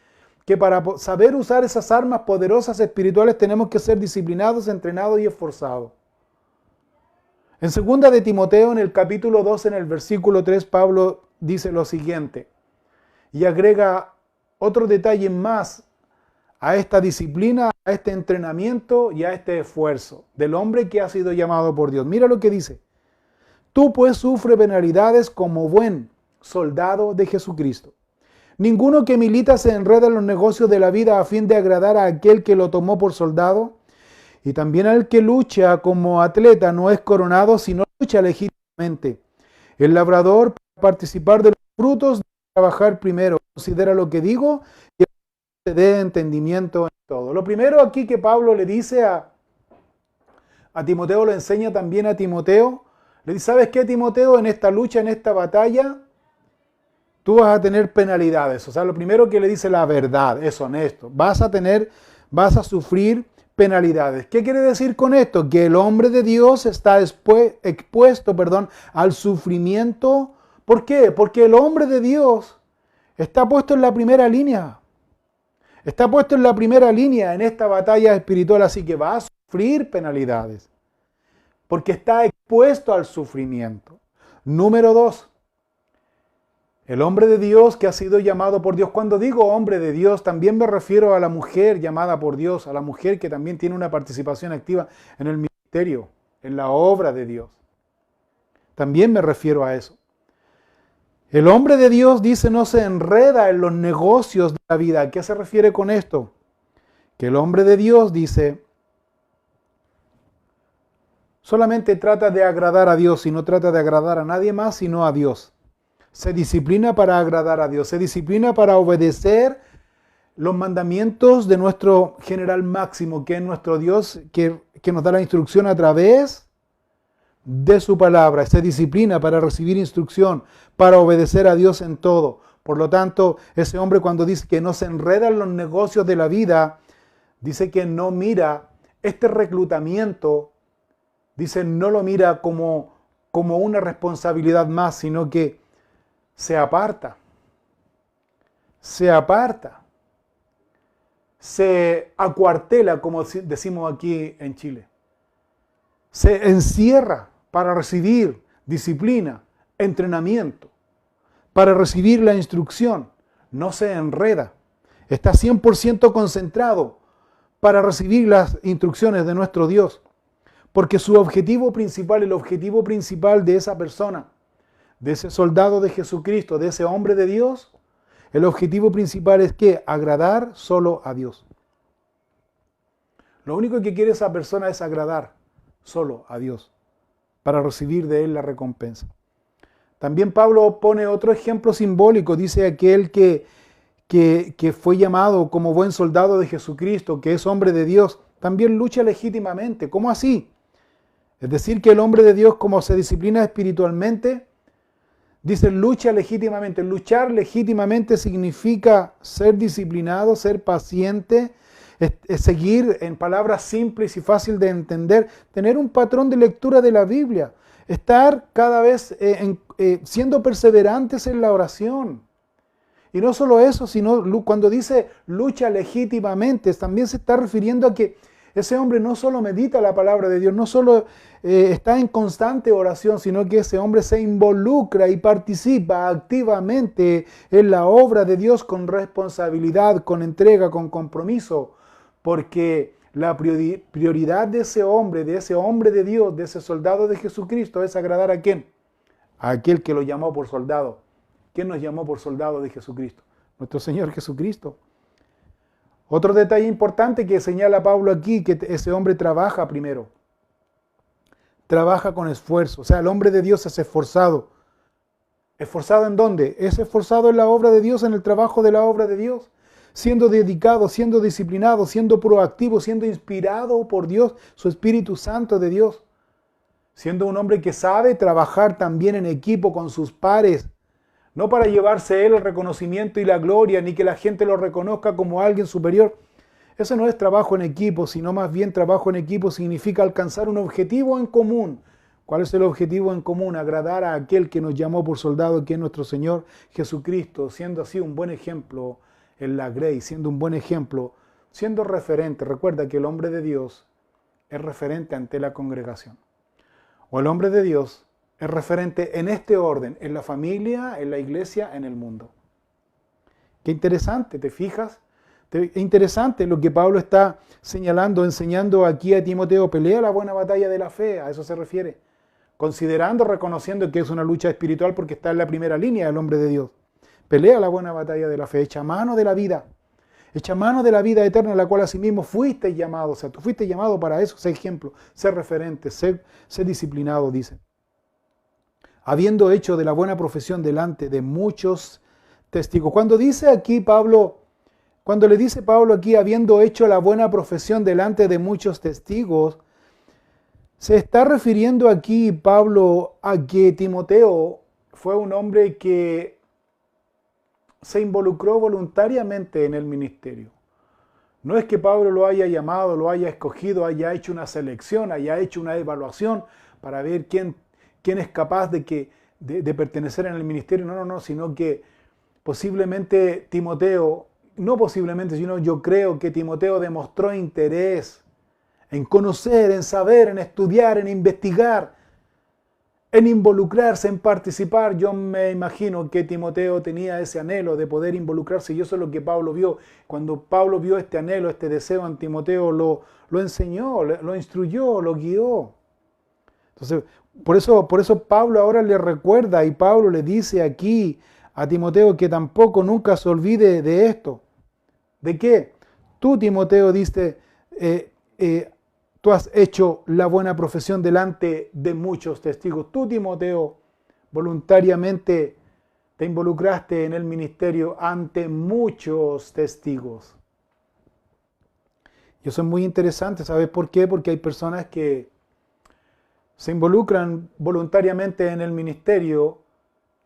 que para saber usar esas armas poderosas espirituales tenemos que ser disciplinados, entrenados y esforzados. En 2 de Timoteo, en el capítulo 2, en el versículo 3, Pablo dice lo siguiente, y agrega otro detalle más a esta disciplina, a este entrenamiento y a este esfuerzo del hombre que ha sido llamado por Dios. Mira lo que dice. Tú pues sufre penalidades como buen soldado de Jesucristo. Ninguno que milita se enreda en los negocios de la vida a fin de agradar a aquel que lo tomó por soldado. Y también al que lucha como atleta no es coronado, sino lucha legítimamente. El labrador, para participar de los frutos, debe trabajar primero. Considera lo que digo y te dé entendimiento en todo. Lo primero aquí que Pablo le dice a Timoteo, lo enseña también a Timoteo. Le dice, ¿sabes qué, Timoteo? En esta lucha, en esta batalla, tú vas a tener penalidades. O sea, lo primero que le dice la verdad, es honesto. Vas a sufrir penalidades. ¿Qué quiere decir con esto? Que el hombre de Dios está expuesto al sufrimiento. ¿Por qué? Porque el hombre de Dios está puesto en la primera línea. Está puesto en la primera línea en esta batalla espiritual, así que va a sufrir penalidades. Porque está expuesto al sufrimiento. Número 2. El hombre de Dios que ha sido llamado por Dios. Cuando digo hombre de Dios, también me refiero a la mujer llamada por Dios, a la mujer que también tiene una participación activa en el ministerio, en la obra de Dios. También me refiero a eso. El hombre de Dios, dice, no se enreda en los negocios de la vida. ¿A qué se refiere con esto? Que el hombre de Dios, dice, solamente trata de agradar a Dios y no trata de agradar a nadie más sino a Dios. Se disciplina para agradar a Dios, se disciplina para obedecer los mandamientos de nuestro general máximo, que es nuestro Dios, que nos da la instrucción a través de su palabra. Se disciplina para recibir instrucción, para obedecer a Dios en todo. Por lo tanto, ese hombre cuando dice que no se enreda en los negocios de la vida, dice que no mira este reclutamiento, dice no lo mira como una responsabilidad más, sino que se aparta, se acuartela, como decimos aquí en Chile. Se encierra para recibir disciplina, entrenamiento, para recibir la instrucción. No se enreda. Está 100% concentrado para recibir las instrucciones de nuestro Dios. Porque su objetivo principal, el objetivo principal de esa persona, de ese soldado de Jesucristo, de ese hombre de Dios, el objetivo principal es que agradar solo a Dios. Lo único que quiere esa persona es agradar solo a Dios para recibir de Él la recompensa. También Pablo pone otro ejemplo simbólico. Dice aquel que fue llamado como buen soldado de Jesucristo, que es hombre de Dios, también lucha legítimamente. ¿Cómo así? Es decir, que el hombre de Dios, como se disciplina espiritualmente, dice lucha legítimamente. Luchar legítimamente significa ser disciplinado, ser paciente, es seguir en palabras simples y fácil de entender, tener un patrón de lectura de la Biblia, estar cada vez siendo perseverantes en la oración. Y no solo eso, sino cuando dice lucha legítimamente, también se está refiriendo a que ese hombre no solo medita la palabra de Dios, no solo está en constante oración, sino que ese hombre se involucra y participa activamente en la obra de Dios con responsabilidad, con entrega, con compromiso, porque la prioridad de ese hombre de Dios, de ese soldado de Jesucristo, es agradar ¿a quién? A aquel que lo llamó por soldado. ¿Quién nos llamó por soldado de Jesucristo? Nuestro Señor Jesucristo. Otro detalle importante que señala Pablo aquí, que ese hombre trabaja primero. Trabaja con esfuerzo. O sea, el hombre de Dios es esforzado. ¿Esforzado en dónde? Es esforzado en la obra de Dios, en el trabajo de la obra de Dios. Siendo dedicado, siendo disciplinado, siendo proactivo, siendo inspirado por Dios, su Espíritu Santo de Dios. Siendo un hombre que sabe trabajar también en equipo con sus pares. No para llevarse él el reconocimiento y la gloria, ni que la gente lo reconozca como alguien superior. Eso no es trabajo en equipo, sino más bien trabajo en equipo significa alcanzar un objetivo en común. ¿Cuál es el objetivo en común? Agradar a aquel que nos llamó por soldado, que es nuestro Señor Jesucristo, siendo así un buen ejemplo en la grey, siendo un buen ejemplo, siendo referente. Recuerda que el hombre de Dios es referente ante la congregación. O el hombre de Dios es referente en este orden, en la familia, en la iglesia, en el mundo. Qué interesante, ¿te fijas? Interesante lo que Pablo está señalando, enseñando aquí a Timoteo. Pelea la buena batalla de la fe, a eso se refiere. Considerando, reconociendo que es una lucha espiritual porque está en la primera línea el hombre de Dios. Pelea la buena batalla de la fe, echa mano de la vida. Echa mano de la vida eterna, a la cual asimismo fuiste llamado. O sea, tú fuiste llamado para eso, ser ejemplo, ser referente, ser disciplinado, dice. Habiendo hecho de la buena profesión delante de muchos testigos. Cuando le dice Pablo aquí, habiendo hecho la buena profesión delante de muchos testigos, se está refiriendo aquí Pablo a que Timoteo fue un hombre que se involucró voluntariamente en el ministerio. No es que Pablo lo haya llamado, lo haya escogido, haya hecho una selección, haya hecho una evaluación para ver quién es capaz de pertenecer en el ministerio. No, sino que posiblemente Timoteo, no posiblemente, sino yo creo que Timoteo demostró interés en conocer, en saber, en estudiar, en investigar, en involucrarse, en participar. Yo me imagino que Timoteo tenía ese anhelo de poder involucrarse, y eso es lo que Pablo vio. Cuando Pablo vio este anhelo, este deseo en Timoteo, lo enseñó, lo instruyó, lo guió. Entonces, por eso Pablo ahora le recuerda, y Pablo le dice aquí a Timoteo que tampoco nunca se olvide de esto. ¿De qué? Tú, Timoteo, dice, Tú has hecho la buena profesión delante de muchos testigos. Tú, Timoteo, voluntariamente te involucraste en el ministerio ante muchos testigos. Y eso es muy interesante, ¿sabes por qué? Porque hay personas que se involucran voluntariamente en el ministerio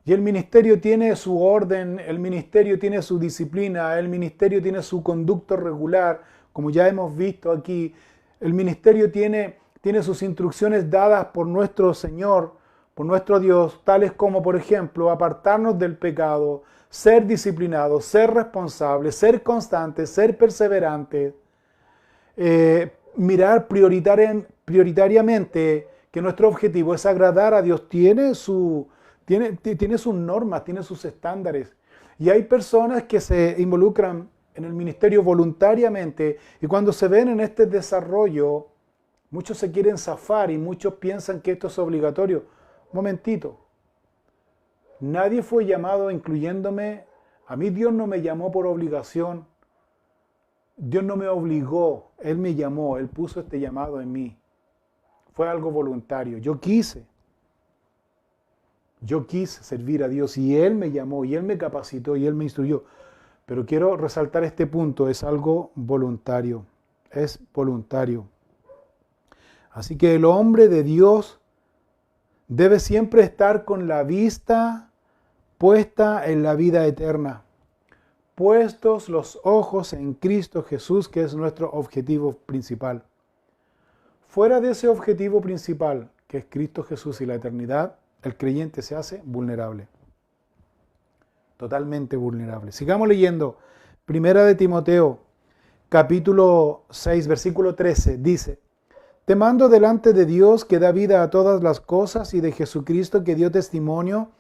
y el ministerio tiene su orden, el ministerio tiene su disciplina, el ministerio tiene su conducto regular, como ya hemos visto aquí. El ministerio tiene sus instrucciones dadas por nuestro Señor, por nuestro Dios, tales como, por ejemplo, apartarnos del pecado, ser disciplinados, ser responsables, ser constantes, ser perseverantes, mirar prioritariamente que nuestro objetivo es agradar a Dios. Tiene sus normas, tiene sus estándares. Y hay personas que se involucran en el ministerio voluntariamente y cuando se ven en este desarrollo, muchos se quieren zafar y muchos piensan que esto es obligatorio. Momentito, nadie fue llamado, incluyéndome. A mí Dios no me llamó por obligación. Dios no me obligó, Él me llamó, Él puso este llamado en mí. Fue algo voluntario. Yo quise servir a Dios y Él me llamó y Él me capacitó y Él me instruyó. Pero quiero resaltar este punto, es algo voluntario, es voluntario. Así que el hombre de Dios debe siempre estar con la vista puesta en la vida eterna. Puestos los ojos en Cristo Jesús, que es nuestro objetivo principal. Fuera de ese objetivo principal, que es Cristo Jesús y la eternidad, el creyente se hace vulnerable. Totalmente vulnerable. Sigamos leyendo. Primera de Timoteo, capítulo 6, versículo 13, dice: Te mando delante de Dios que da vida a todas las cosas y de Jesucristo que dio testimonio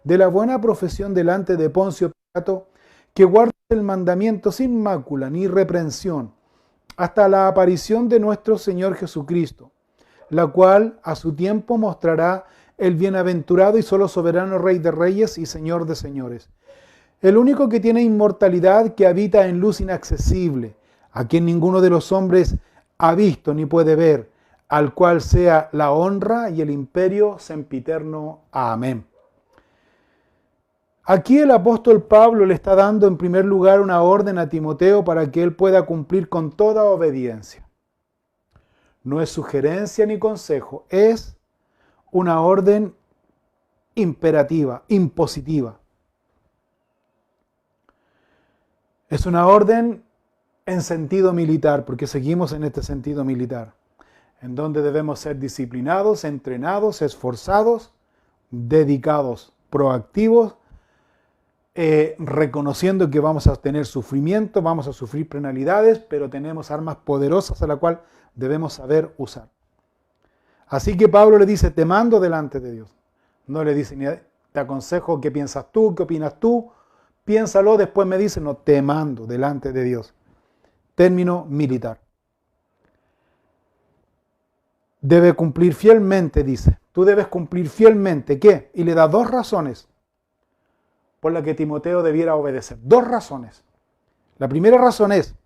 de la buena profesión delante de Poncio Pilato, que guarda el mandamiento sin mácula ni reprensión, hasta la aparición de nuestro Señor Jesucristo, la cual a su tiempo mostrará el bienaventurado y solo soberano Rey de Reyes y Señor de Señores, el único que tiene inmortalidad, que habita en luz inaccesible, a quien ninguno de los hombres ha visto ni puede ver, al cual sea la honra y el imperio sempiterno. Amén. Aquí el apóstol Pablo le está dando en primer lugar una orden a Timoteo para que él pueda cumplir con toda obediencia. No es sugerencia ni consejo, es una orden imperativa, impositiva. Es una orden en sentido militar, porque seguimos en este sentido militar, en donde debemos ser disciplinados, entrenados, esforzados, dedicados, proactivos, reconociendo que vamos a tener sufrimiento, vamos a sufrir penalidades, pero tenemos armas poderosas a la cual debemos saber usar. Así que Pablo le dice: te mando delante de Dios. No le dice: ni te aconsejo qué piensas tú, qué opinas tú, piénsalo, después me dice. No, te mando delante de Dios. Término militar. Debe cumplir fielmente, dice. Tú debes cumplir fielmente. ¿Qué? Y le da dos razones por las que Timoteo debiera obedecer. Dos razones. La primera razón es: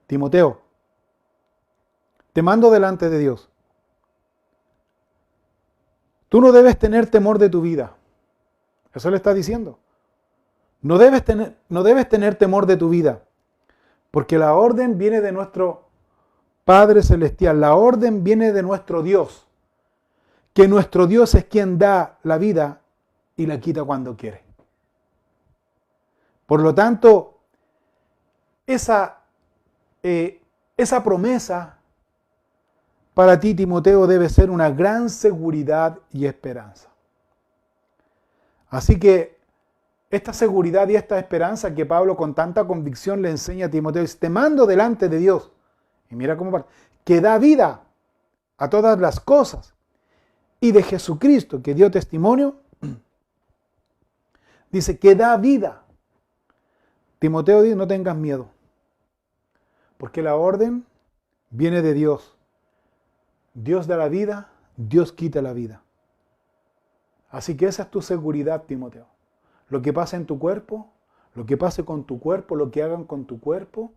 Timoteo, te mando delante de Dios. Tú no debes tener temor de tu vida. Eso le está diciendo. No debes tener temor de tu vida, porque la orden viene de nuestro Padre Celestial. La orden viene de nuestro Dios, que nuestro Dios es quien da la vida y la quita cuando quiere. Por lo tanto, esa promesa para ti, Timoteo, debe ser una gran seguridad y esperanza. Así que esta seguridad y esta esperanza que Pablo con tanta convicción le enseña a Timoteo es: te mando delante de Dios. Y mira cómo parte, que da vida a todas las cosas, y de Jesucristo, que dio testimonio, dice que da vida. Timoteo dice: no tengas miedo, porque la orden viene de Dios. Dios da la vida, Dios quita la vida. Así que esa es tu seguridad, Timoteo. Lo que pasa en tu cuerpo, lo que pase con tu cuerpo, lo que hagan con tu cuerpo,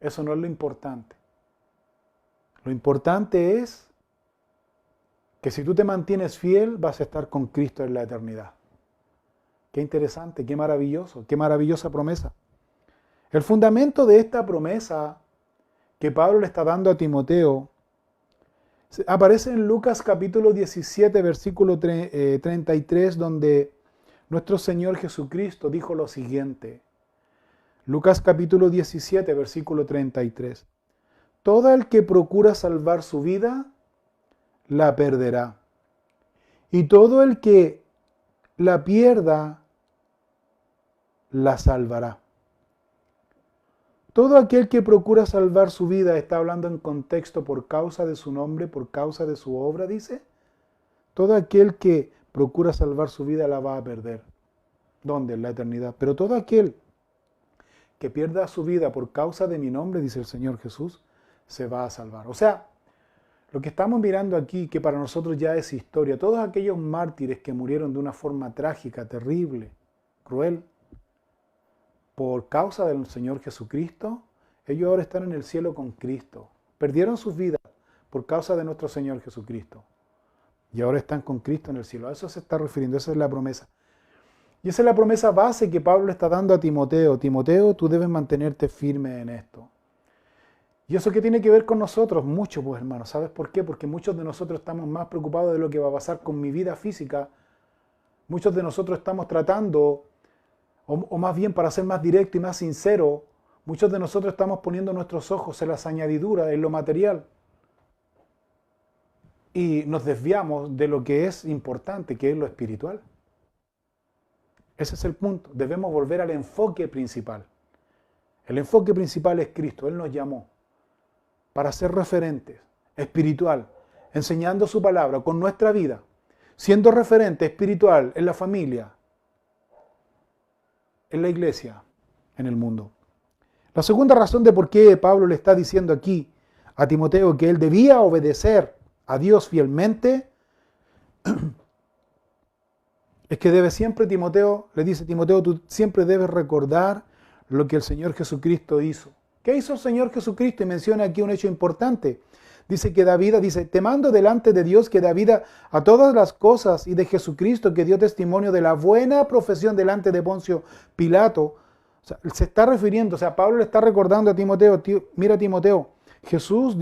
eso no es lo importante. Lo importante es que si tú te mantienes fiel, vas a estar con Cristo en la eternidad. Qué interesante, qué maravilloso, qué maravillosa promesa. El fundamento de esta promesa que Pablo le está dando a Timoteo aparece en Lucas capítulo 17, versículo 33, donde nuestro Señor Jesucristo dijo lo siguiente. Lucas capítulo 17, versículo 33. Todo el que procura salvar su vida, la perderá. Y todo el que la pierda, la salvará. Todo aquel que procura salvar su vida, está hablando en contexto por causa de su nombre, por causa de su obra, dice. Todo aquel que procura salvar su vida la va a perder. ¿Dónde? En la eternidad. Pero todo aquel que pierda su vida por causa de mi nombre, dice el Señor Jesús, se va a salvar. O sea, lo que estamos mirando aquí, que para nosotros ya es historia, todos aquellos mártires que murieron de una forma trágica, terrible, cruel, por causa del Señor Jesucristo, ellos ahora están en el cielo con Cristo. Perdieron sus vidas por causa de nuestro Señor Jesucristo. Y ahora están con Cristo en el cielo. A eso se está refiriendo, esa es la promesa. Y esa es la promesa base que Pablo le está dando a Timoteo. Timoteo, tú debes mantenerte firme en esto. ¿Y eso qué tiene que ver con nosotros? Mucho, pues hermanos. ¿Sabes por qué? Porque muchos de nosotros estamos más preocupados de lo que va a pasar con mi vida física. Muchos de nosotros estamos tratando, o más bien para ser más directo y más sincero, muchos de nosotros estamos poniendo nuestros ojos en las añadiduras, en lo material. Y nos desviamos de lo que es importante, que es lo espiritual. Ese es el punto. Debemos volver al enfoque principal. El enfoque principal es Cristo. Él nos llamó para ser referentes espiritual, enseñando su palabra con nuestra vida, siendo referente espiritual en la familia, en la iglesia, en el mundo. La segunda razón de por qué Pablo le está diciendo aquí a Timoteo que él debía obedecer a Dios fielmente es que debe siempre, Timoteo, le dice Timoteo, tú siempre debes recordar lo que el Señor Jesucristo hizo. ¿Qué hizo el Señor Jesucristo? Y menciona aquí un hecho importante. Dice que da vida, dice, te mando delante de Dios que da vida a todas las cosas y de Jesucristo que dio testimonio de la buena profesión delante de Poncio Pilato. O sea, se está refiriendo, o sea, Pablo le está recordando a Timoteo, mira Timoteo, Jesús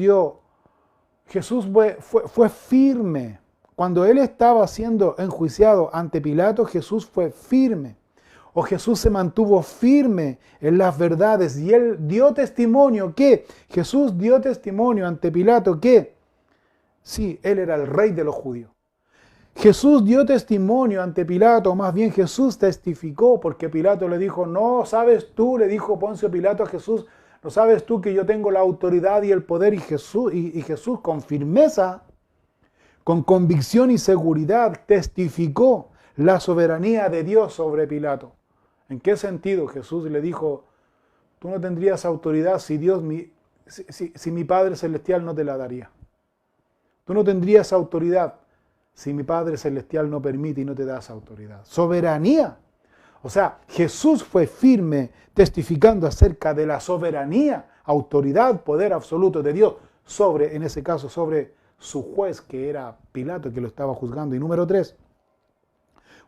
fue firme. Cuando él estaba siendo enjuiciado ante Pilato, Jesús fue firme. O Jesús se mantuvo firme en las verdades y él dio testimonio que, Jesús dio testimonio ante Pilato que, sí, él era el rey de los judíos. Jesús dio testimonio ante Pilato, más bien Jesús testificó porque Pilato le dijo, no sabes tú, le dijo Poncio Pilato a Jesús, no sabes tú que yo tengo la autoridad y el poder y Jesús con firmeza, con convicción y seguridad testificó la soberanía de Dios sobre Pilato. ¿En qué sentido? Jesús le dijo, tú no tendrías autoridad si mi Padre Celestial no te la daría. Tú no tendrías autoridad si mi Padre Celestial no permite y no te da esa autoridad. Soberanía. O sea, Jesús fue firme testificando acerca de la soberanía, autoridad, poder absoluto de Dios sobre, en ese caso, sobre su juez que era Pilato, que lo estaba juzgando. Y número 3,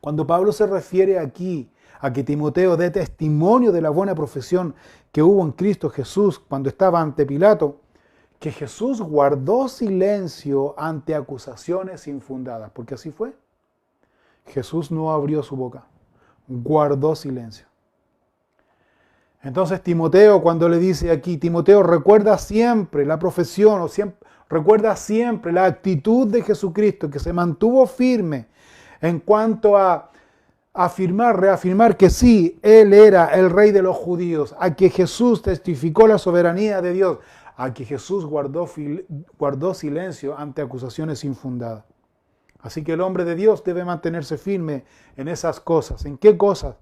cuando Pablo se refiere aquí a que Timoteo dé testimonio de la buena profesión que hubo en Cristo Jesús cuando estaba ante Pilato, que Jesús guardó silencio ante acusaciones infundadas, porque así fue. Jesús no abrió su boca, guardó silencio. Entonces Timoteo, cuando le dice aquí, Timoteo, recuerda siempre la profesión, recuerda siempre la actitud de Jesucristo, que se mantuvo firme en cuanto a reafirmar que sí, Él era el rey de los judíos, a que Jesús testificó la soberanía de Dios, a que Jesús guardó silencio ante acusaciones infundadas. Así que el hombre de Dios debe mantenerse firme en esas cosas. ¿En qué cosas?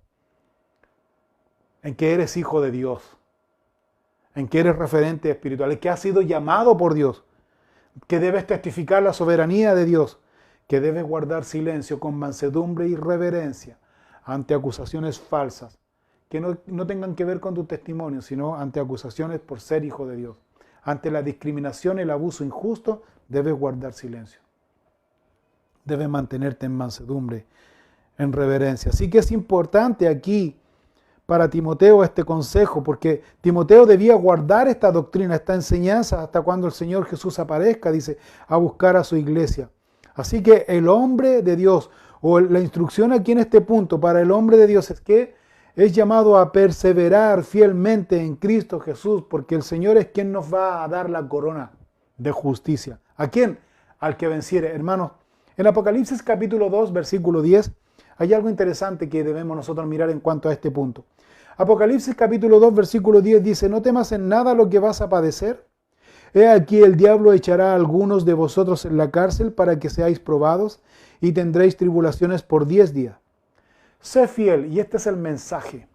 En que eres hijo de Dios, en que eres referente espiritual, en que has sido llamado por Dios, que debes testificar la soberanía de Dios, que debes guardar silencio con mansedumbre y reverencia ante acusaciones falsas, que no tengan que ver con tu testimonio, sino ante acusaciones por ser hijo de Dios. ante la discriminación y el abuso injusto, debes guardar silencio. Debes mantenerte en mansedumbre, en reverencia. Así que es importante aquí para Timoteo este consejo, porque Timoteo debía guardar esta doctrina, esta enseñanza, hasta cuando el Señor Jesús aparezca, dice, a buscar a su iglesia. Así que el hombre de Dios, o la instrucción aquí en este punto para el hombre de Dios es que es llamado a perseverar fielmente en Cristo Jesús, porque el Señor es quien nos va a dar la corona de justicia. ¿A quién? Al que venciere. Hermanos, en Apocalipsis capítulo 2, versículo 10, hay algo interesante que debemos nosotros mirar en cuanto a este punto. Apocalipsis capítulo 2, versículo 10 dice, no temas en nada lo que vas a padecer. He aquí el diablo echará a algunos de vosotros en la cárcel para que seáis probados y tendréis tribulaciones por 10 días. Sé fiel, y este es el mensaje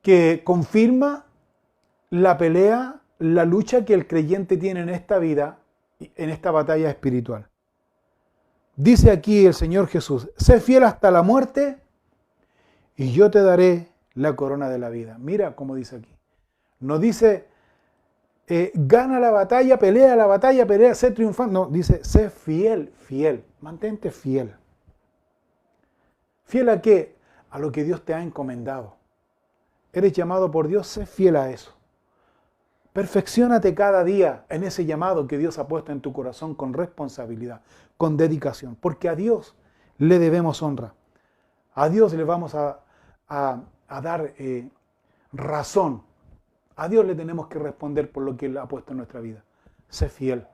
que confirma la pelea, la lucha que el creyente tiene en esta vida, en esta batalla espiritual. Dice aquí el Señor Jesús, sé fiel hasta la muerte y yo te daré la corona de la vida. Mira cómo dice aquí. No dice, gana la batalla, pelea, sé triunfante. No, dice, sé fiel, fiel, mantente fiel. ¿Fiel a qué? A lo que Dios te ha encomendado. Eres llamado por Dios, sé fiel a eso. Perfecciónate cada día en ese llamado que Dios ha puesto en tu corazón con responsabilidad, con dedicación, porque a Dios le debemos honra. A Dios le vamos a dar razón. A Dios le tenemos que responder por lo que Él ha puesto en nuestra vida. Sé fiel.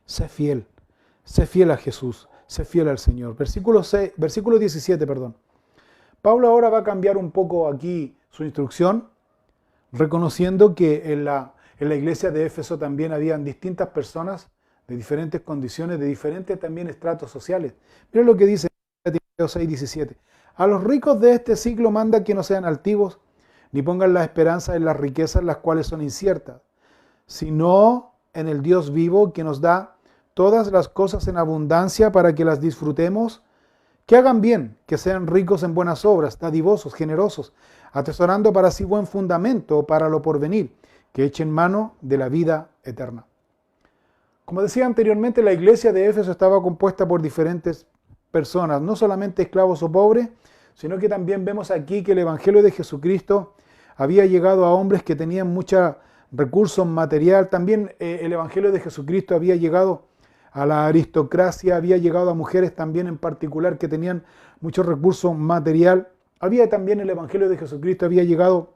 Sé fiel. Sé fiel a Jesús. Sé fiel al Señor. Versículo 17, perdón. Pablo ahora va a cambiar un poco aquí su instrucción, reconociendo que en la iglesia de Éfeso también habían distintas personas de diferentes condiciones, de diferentes también estratos sociales. Mira lo que dice Timoteo 6:17. A los ricos de este siglo manda que no sean altivos, ni pongan la esperanza en las riquezas, las cuales son inciertas, sino en el Dios vivo que nos da todas las cosas en abundancia para que las disfrutemos, que hagan bien, que sean ricos en buenas obras, dadivosos, generosos, atesorando para sí buen fundamento para lo porvenir, que echen mano de la vida eterna. Como decía anteriormente, la iglesia de Éfeso estaba compuesta por diferentes personas, no solamente esclavos o pobres, sino que también vemos aquí que el Evangelio de Jesucristo había llegado a hombres que tenían mucho recursos material. También el Evangelio de Jesucristo había llegado a la aristocracia, había llegado a mujeres también en particular que tenían mucho recurso material. Había también el Evangelio de Jesucristo, había llegado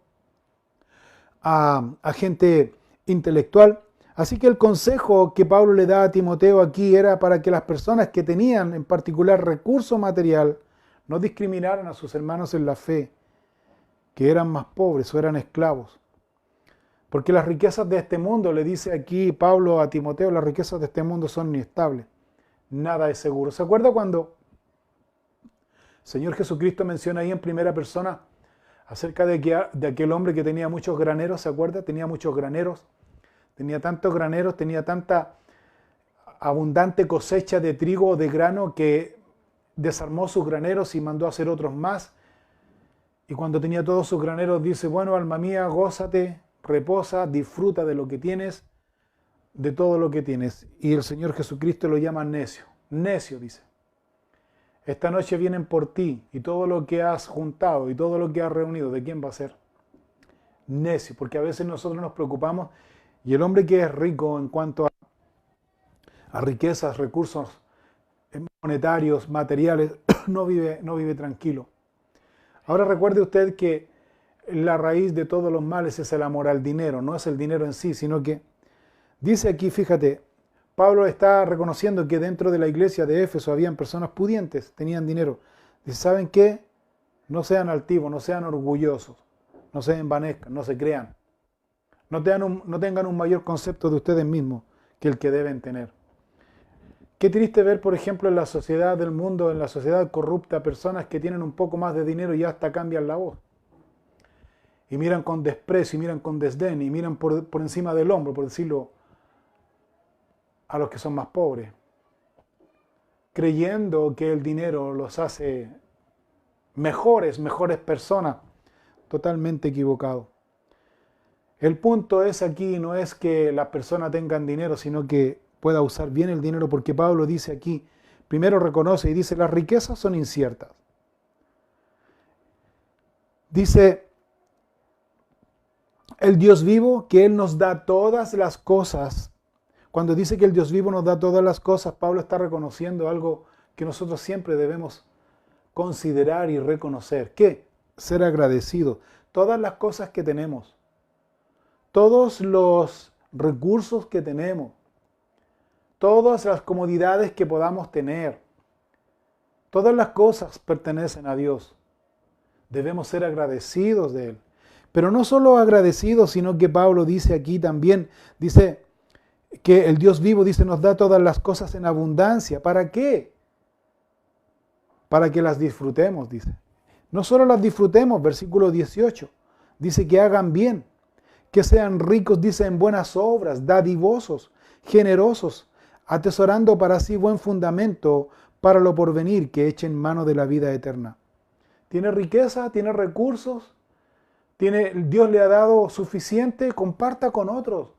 a gente intelectual. Así que el consejo que Pablo le da a Timoteo aquí era para que las personas que tenían en particular recurso material no discriminaran a sus hermanos en la fe, que eran más pobres o eran esclavos. Porque las riquezas de este mundo, le dice aquí Pablo a Timoteo, las riquezas de este mundo son inestables. Nada es seguro. ¿Se acuerda cuando el Señor Jesucristo menciona ahí en primera persona acerca de aquel hombre que tenía muchos graneros? ¿Se acuerda? Tenía muchos graneros. Tenía tantos graneros, tenía tanta abundante cosecha de trigo o de grano que desarmó sus graneros y mandó a hacer otros más. Y cuando tenía todos sus graneros dice, bueno, alma mía, gózate, reposa, disfruta de lo que tienes, de todo lo que tienes. Y el Señor Jesucristo lo llama necio. Necio, dice. Esta noche vienen por ti y todo lo que has juntado y todo lo que has reunido, ¿de quién va a ser? Necio, porque a veces nosotros nos preocupamos y el hombre que es rico en cuanto a riquezas, recursos monetarios, materiales, no vive tranquilo. Ahora recuerde usted que la raíz de todos los males es el amor al dinero, no es el dinero en sí, sino que dice aquí, fíjate, Pablo está reconociendo que dentro de la iglesia de Éfeso habían personas pudientes, tenían dinero. Dice, ¿saben qué? No sean altivos, no sean orgullosos, no se envanezcan, no se crean. No tengan un mayor concepto de ustedes mismos que el que deben tener. Qué triste ver, por ejemplo, en la sociedad del mundo, en la sociedad corrupta, personas que tienen un poco más de dinero y hasta cambian la voz. Y miran con desprecio, y miran con desdén, y miran por encima del hombro, por decirlo, a los que son más pobres. Creyendo que el dinero los hace mejores personas. Totalmente equivocado. El punto es aquí, no es que la persona tenga dinero, sino que pueda usar bien el dinero, porque Pablo dice aquí, primero reconoce y dice, las riquezas son inciertas. Dice, el Dios vivo, que Él nos da todas las cosas. Cuando dice que el Dios vivo nos da todas las cosas, Pablo está reconociendo algo que nosotros siempre debemos considerar y reconocer. ¿Qué? Ser agradecidos. Todas las cosas que tenemos, todos los recursos que tenemos, todas las comodidades que podamos tener, todas las cosas pertenecen a Dios. Debemos ser agradecidos de Él. Pero no solo agradecidos, sino que Pablo dice aquí también, dice que el Dios vivo, dice, nos da todas las cosas en abundancia. ¿Para qué? Para que las disfrutemos, dice. No solo las disfrutemos, versículo 18, dice que hagan bien, que sean ricos, dice, en buenas obras, dadivosos, generosos, atesorando para sí buen fundamento para lo porvenir, que echen mano de la vida eterna. ¿Tiene riqueza? ¿Tiene recursos? Dios le ha dado suficiente? Comparta con otros.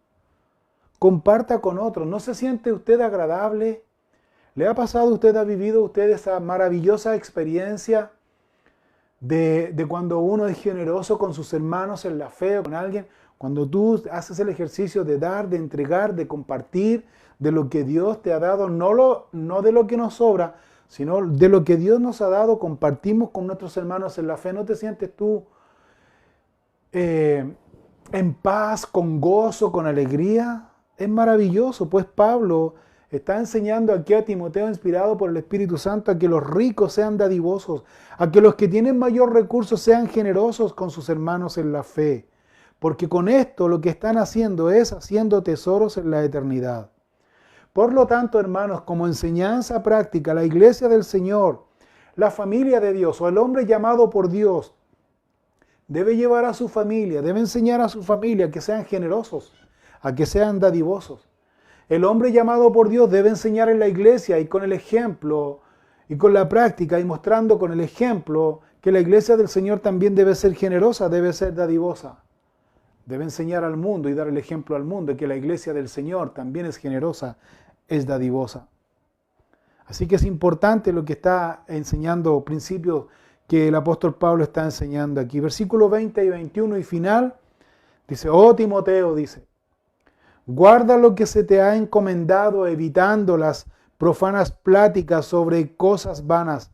Comparta con otros. ¿No se siente usted agradable? ¿Le ha pasado ha vivido usted esa maravillosa experiencia de cuando uno es generoso con sus hermanos en la fe o con alguien? Cuando tú haces el ejercicio de dar, de entregar, de compartir de lo que Dios te ha dado, no de lo que nos sobra, sino de lo que Dios nos ha dado, compartimos con nuestros hermanos en la fe. ¿No te sientes tú en paz, con gozo, con alegría? Es maravilloso. Pues Pablo está enseñando aquí a Timoteo, inspirado por el Espíritu Santo, a que los ricos sean dadivosos, a que los que tienen mayor recurso sean generosos con sus hermanos en la fe. Porque con esto lo que están haciendo es haciendo tesoros en la eternidad. Por lo tanto, hermanos, como enseñanza práctica, la iglesia del Señor, la familia de Dios o el hombre llamado por Dios, debe llevar a su familia, debe enseñar a su familia a que sean generosos, a que sean dadivosos. El hombre llamado por Dios debe enseñar en la iglesia y con el ejemplo y con la práctica y mostrando con el ejemplo que la iglesia del Señor también debe ser generosa, debe ser dadivosa. Debe enseñar al mundo y dar el ejemplo al mundo de que la iglesia del Señor también es generosa, es dadivosa. Así que es importante lo que está enseñando, principios que el apóstol Pablo está enseñando aquí. Versículos 20 y 21 y final, dice, oh Timoteo, dice, guarda lo que se te ha encomendado, evitando las profanas pláticas sobre cosas vanas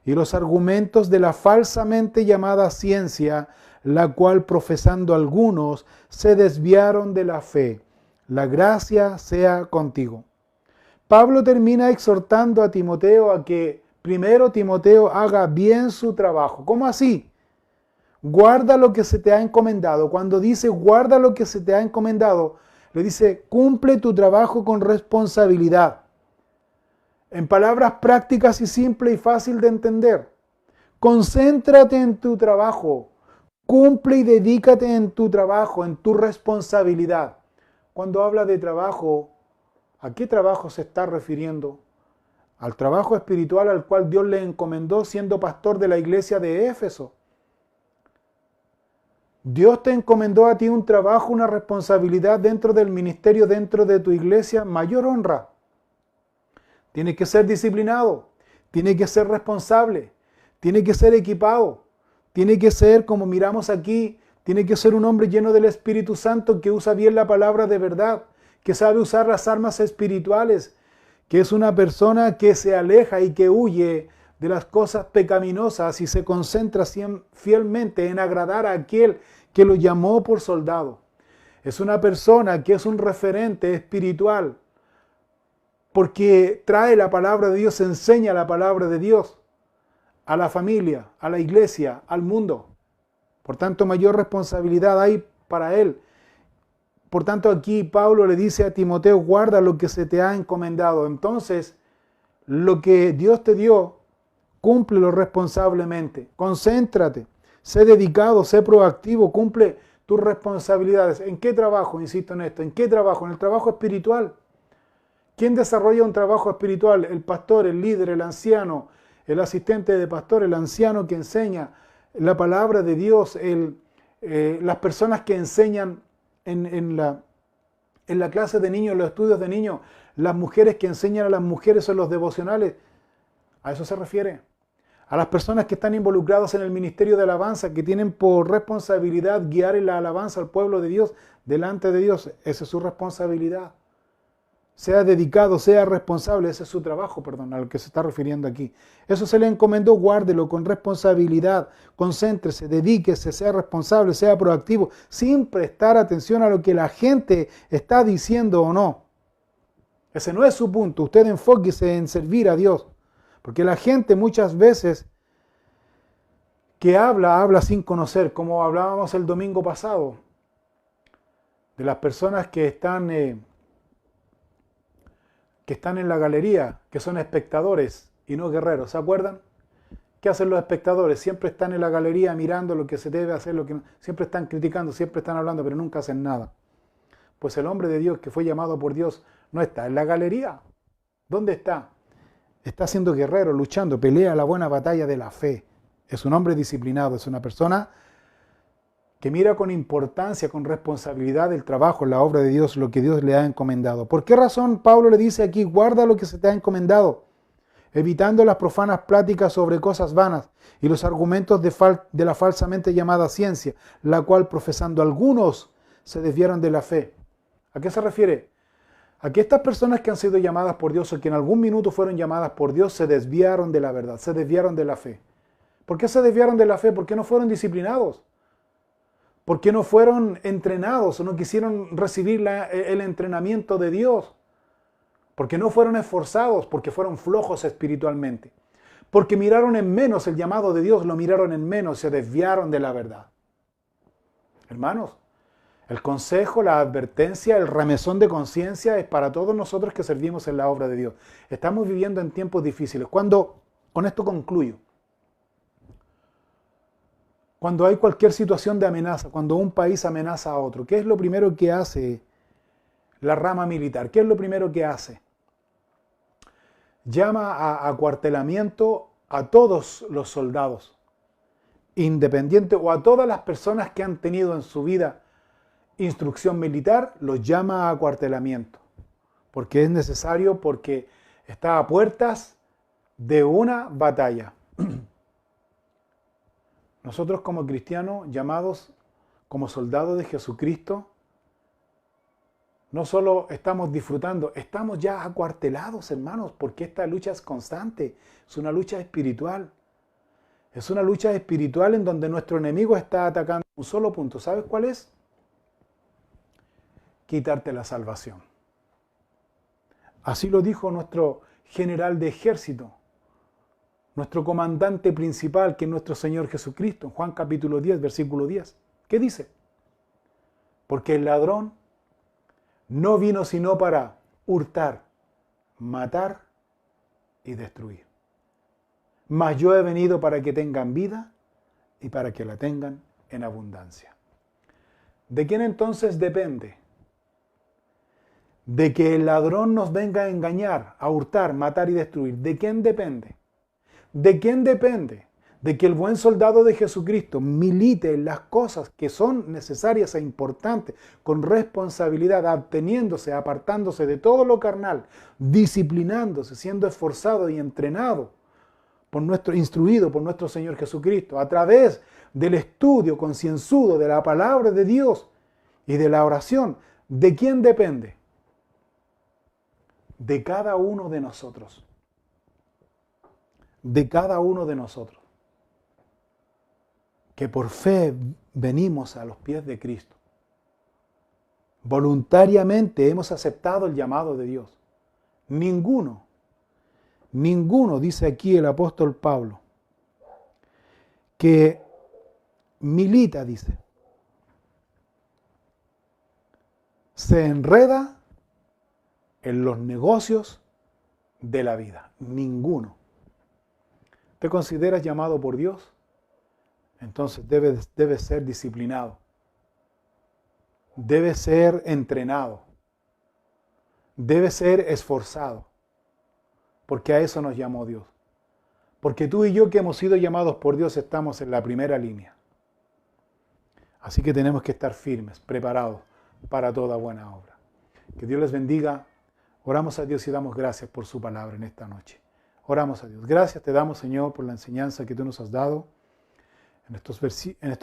y los argumentos de la falsamente llamada ciencia, la cual profesando algunos se desviaron de la fe. La gracia sea contigo. Pablo termina exhortando a Timoteo a que primero Timoteo haga bien su trabajo. ¿Cómo así? Guarda lo que se te ha encomendado. Cuando dice guarda lo que se te ha encomendado, le dice cumple tu trabajo con responsabilidad. En palabras prácticas y simple y fácil de entender. Concéntrate en tu trabajo. Cumple y dedícate en tu trabajo, en tu responsabilidad. Cuando habla de trabajo, ¿a qué trabajo se está refiriendo? Al trabajo espiritual al cual Dios le encomendó siendo pastor de la iglesia de Éfeso. Dios te encomendó a ti un trabajo, una responsabilidad dentro del ministerio, dentro de tu iglesia, mayor honra. Tienes que ser disciplinado, tienes que ser responsable, tienes que ser equipado. Tiene que ser, como miramos aquí, tiene que ser un hombre lleno del Espíritu Santo que usa bien la palabra de verdad, que sabe usar las armas espirituales, que es una persona que se aleja y que huye de las cosas pecaminosas y se concentra fielmente en agradar a aquel que lo llamó por soldado. Es una persona que es un referente espiritual porque trae la palabra de Dios, enseña la palabra de Dios a la familia, a la iglesia, al mundo. Por tanto, mayor responsabilidad hay para él. Por tanto, aquí Pablo le dice a Timoteo, guarda lo que se te ha encomendado. Entonces, lo que Dios te dio, cúmplelo responsablemente. Concéntrate, sé dedicado, sé proactivo, cumple tus responsabilidades. ¿En qué trabajo? Insisto en esto. ¿En qué trabajo? En el trabajo espiritual. ¿Quién desarrolla un trabajo espiritual? El pastor, el líder, el anciano, el asistente de pastor, el anciano que enseña la palabra de Dios, las personas que enseñan en la clase de niños, en los estudios de niños, las mujeres que enseñan a las mujeres en los devocionales, a eso se refiere. A las personas que están involucradas en el ministerio de alabanza, que tienen por responsabilidad guiar en la alabanza al pueblo de Dios, delante de Dios, esa es su responsabilidad. Sea dedicado, sea responsable, ese es su trabajo, perdón, al que se está refiriendo aquí. Eso se le encomendó, guárdelo con responsabilidad, concéntrese, dedíquese, sea responsable, sea proactivo, sin prestar atención a lo que la gente está diciendo o no. Ese no es su punto, usted enfóquese en servir a Dios, porque la gente muchas veces que habla sin conocer, como hablábamos el domingo pasado, de las personas que están en la galería, que son espectadores y no guerreros. ¿Se acuerdan? ¿Qué hacen los espectadores? Siempre están en la galería mirando lo que se debe hacer, lo que no. Siempre están criticando, siempre están hablando, pero nunca hacen nada. Pues el hombre de Dios que fue llamado por Dios no está en la galería. ¿Dónde está? Está siendo guerrero, luchando, pelea la buena batalla de la fe. Es un hombre disciplinado, es una persona que mira con importancia, con responsabilidad el trabajo, la obra de Dios, lo que Dios le ha encomendado. ¿Por qué razón Pablo le dice aquí, guarda lo que se te ha encomendado, evitando las profanas pláticas sobre cosas vanas y los argumentos de la falsamente llamada ciencia, la cual profesando algunos se desviaron de la fe? ¿A qué se refiere? A que estas personas que han sido llamadas por Dios o que en algún minuto fueron llamadas por Dios se desviaron de la verdad, se desviaron de la fe. ¿Por qué se desviaron de la fe? ¿Por qué no fueron disciplinados? ¿Por qué no fueron entrenados o no quisieron recibir el entrenamiento de Dios? Porque no fueron esforzados, porque fueron flojos espiritualmente. Porque miraron en menos el llamado de Dios, lo miraron en menos, se desviaron de la verdad. Hermanos, el consejo, la advertencia, el remesón de conciencia es para todos nosotros que servimos en la obra de Dios. Estamos viviendo en tiempos difíciles. Con esto concluyo. Cuando hay cualquier situación de amenaza, cuando un país amenaza a otro, ¿qué es lo primero que hace la rama militar? ¿Qué es lo primero que hace? Llama a acuartelamiento a todos los soldados, independiente, o a todas las personas que han tenido en su vida instrucción militar, los llama a acuartelamiento. Porque es necesario, porque está a puertas de una batalla. Nosotros como cristianos, llamados como soldados de Jesucristo, no solo estamos disfrutando, estamos ya acuartelados, hermanos, porque esta lucha es constante, es una lucha espiritual. Es una lucha espiritual en donde nuestro enemigo está atacando un solo punto. ¿Sabes cuál es? Quitarte la salvación. Así lo dijo nuestro general de ejército, nuestro comandante principal, que es nuestro Señor Jesucristo, en Juan capítulo 10, versículo 10. ¿Qué dice? Porque el ladrón no vino sino para hurtar, matar y destruir. Mas yo he venido para que tengan vida y para que la tengan en abundancia. ¿De quién entonces depende? De que el ladrón nos venga a engañar, a hurtar, matar y destruir. ¿De quién depende? ¿De quién depende? De que el buen soldado de Jesucristo milite en las cosas que son necesarias e importantes, con responsabilidad, absteniéndose, apartándose de todo lo carnal, disciplinándose, siendo esforzado y entrenado, instruido por nuestro Señor Jesucristo, a través del estudio concienzudo de la palabra de Dios y de la oración. ¿De quién depende? De cada uno de nosotros. De cada uno de nosotros, que por fe venimos a los pies de Cristo. Voluntariamente hemos aceptado el llamado de Dios. Ninguno, dice aquí el apóstol Pablo, que milita, dice, se enreda en los negocios de la vida. Ninguno. ¿Te consideras llamado por Dios? Entonces debes ser disciplinado. Debes ser entrenado. Debes ser esforzado. Porque a eso nos llamó Dios. Porque tú y yo que hemos sido llamados por Dios estamos en la primera línea. Así que tenemos que estar firmes, preparados para toda buena obra. Que Dios les bendiga. Oramos a Dios y damos gracias por su palabra en esta noche. Oramos a Dios. Gracias te damos, Señor, por la enseñanza que tú nos has dado en estos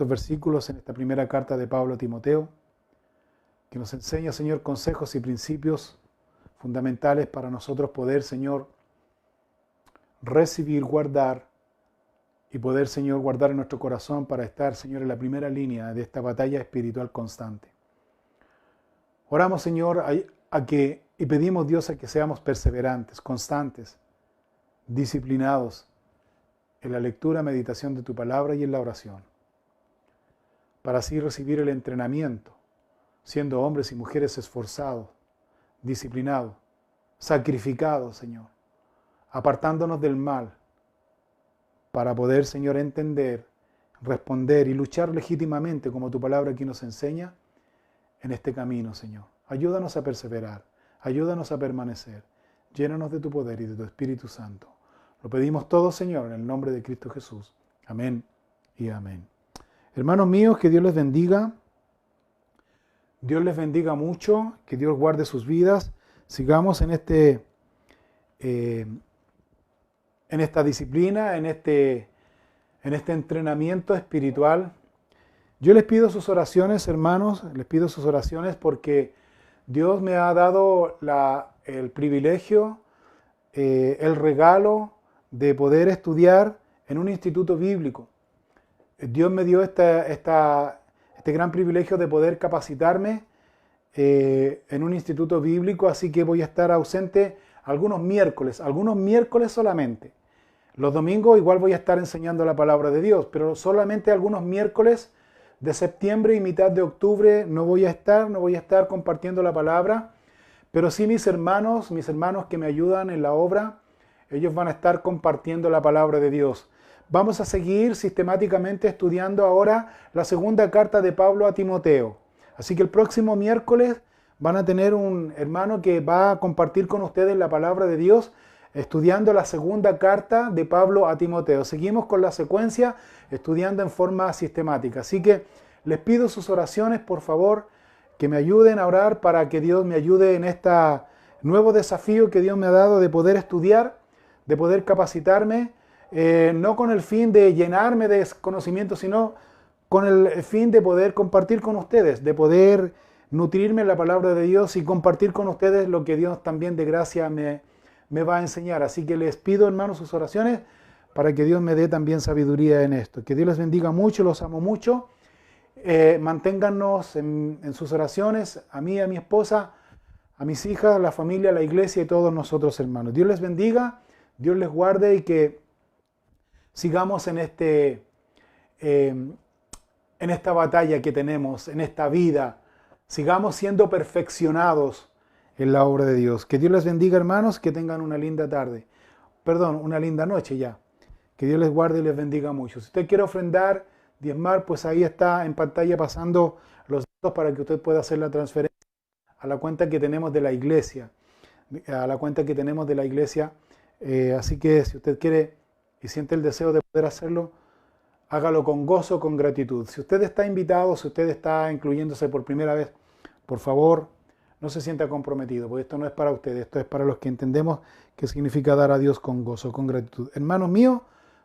versículos, en esta primera carta de Pablo a Timoteo, que nos enseña, Señor, consejos y principios fundamentales para nosotros poder, Señor, recibir, guardar y poder, Señor, guardar en nuestro corazón para estar, Señor, en la primera línea de esta batalla espiritual constante. Oramos, Señor, y pedimos, Dios, a que seamos perseverantes, constantes, disciplinados en la lectura, meditación de tu palabra y en la oración, para así recibir el entrenamiento, siendo hombres y mujeres esforzados, disciplinados, sacrificados, Señor, apartándonos del mal, para poder, Señor, entender, responder y luchar legítimamente, como tu palabra aquí nos enseña, en este camino, Señor. Ayúdanos a perseverar, ayúdanos a permanecer, llénanos de tu poder y de tu Espíritu Santo. Lo pedimos todo, Señor, en el nombre de Cristo Jesús. Amén y amén. Hermanos míos, que Dios les bendiga. Dios les bendiga mucho, que Dios guarde sus vidas. Sigamos en esta disciplina, en este entrenamiento espiritual. Yo les pido sus oraciones, hermanos, les pido sus oraciones porque Dios me ha dado el privilegio, el regalo de poder estudiar en un instituto bíblico. Dios me dio este gran privilegio de poder capacitarme en un instituto bíblico, así que voy a estar ausente algunos miércoles solamente. Los domingos igual voy a estar enseñando la palabra de Dios, pero solamente algunos miércoles de septiembre y mitad de octubre no voy a estar compartiendo la palabra, pero sí mis hermanos que me ayudan en la obra, ellos van a estar compartiendo la palabra de Dios. Vamos a seguir sistemáticamente estudiando ahora la segunda carta de Pablo a Timoteo. Así que el próximo miércoles van a tener un hermano que va a compartir con ustedes la palabra de Dios, estudiando la segunda carta de Pablo a Timoteo. Seguimos con la secuencia, estudiando en forma sistemática. Así que les pido sus oraciones, por favor, que me ayuden a orar para que Dios me ayude en este nuevo desafío que Dios me ha dado de poder estudiar, de poder capacitarme, no con el fin de llenarme de conocimiento, sino con el fin de poder compartir con ustedes, de poder nutrirme en la palabra de Dios y compartir con ustedes lo que Dios también de gracia me va a enseñar. Así que les pido, hermanos, sus oraciones para que Dios me dé también sabiduría en esto. Que Dios les bendiga mucho, los amo mucho. Manténgannos en sus oraciones, a mí, a mi esposa, a mis hijas, a la familia, a la iglesia y todos nosotros, hermanos. Dios les bendiga, Dios les guarde y que sigamos en esta batalla que tenemos, en esta vida. Sigamos siendo perfeccionados en la obra de Dios. Que Dios les bendiga, hermanos, que tengan una linda tarde. Una linda noche ya. Que Dios les guarde y les bendiga mucho. Si usted quiere ofrendar, diezmar, pues ahí está en pantalla pasando los datos para que usted pueda hacer la transferencia a la cuenta que tenemos de la iglesia. Así que si usted quiere y siente el deseo de poder hacerlo, hágalo con gozo, con gratitud. Si usted está invitado, si usted está incluyéndose por primera vez, por favor, no se sienta comprometido, porque esto no es para usted, esto es para los que entendemos qué significa dar a Dios con gozo, con gratitud. Hermanos míos,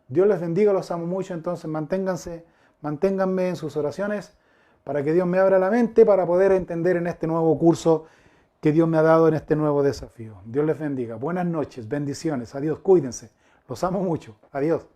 Dios les bendiga, los amo mucho, entonces manténganme en sus oraciones para que Dios me abra la mente para poder entender en este nuevo curso que Dios me ha dado en este nuevo desafío. Dios les bendiga. Buenas noches, bendiciones, adiós, cuídense. Los amo mucho, adiós.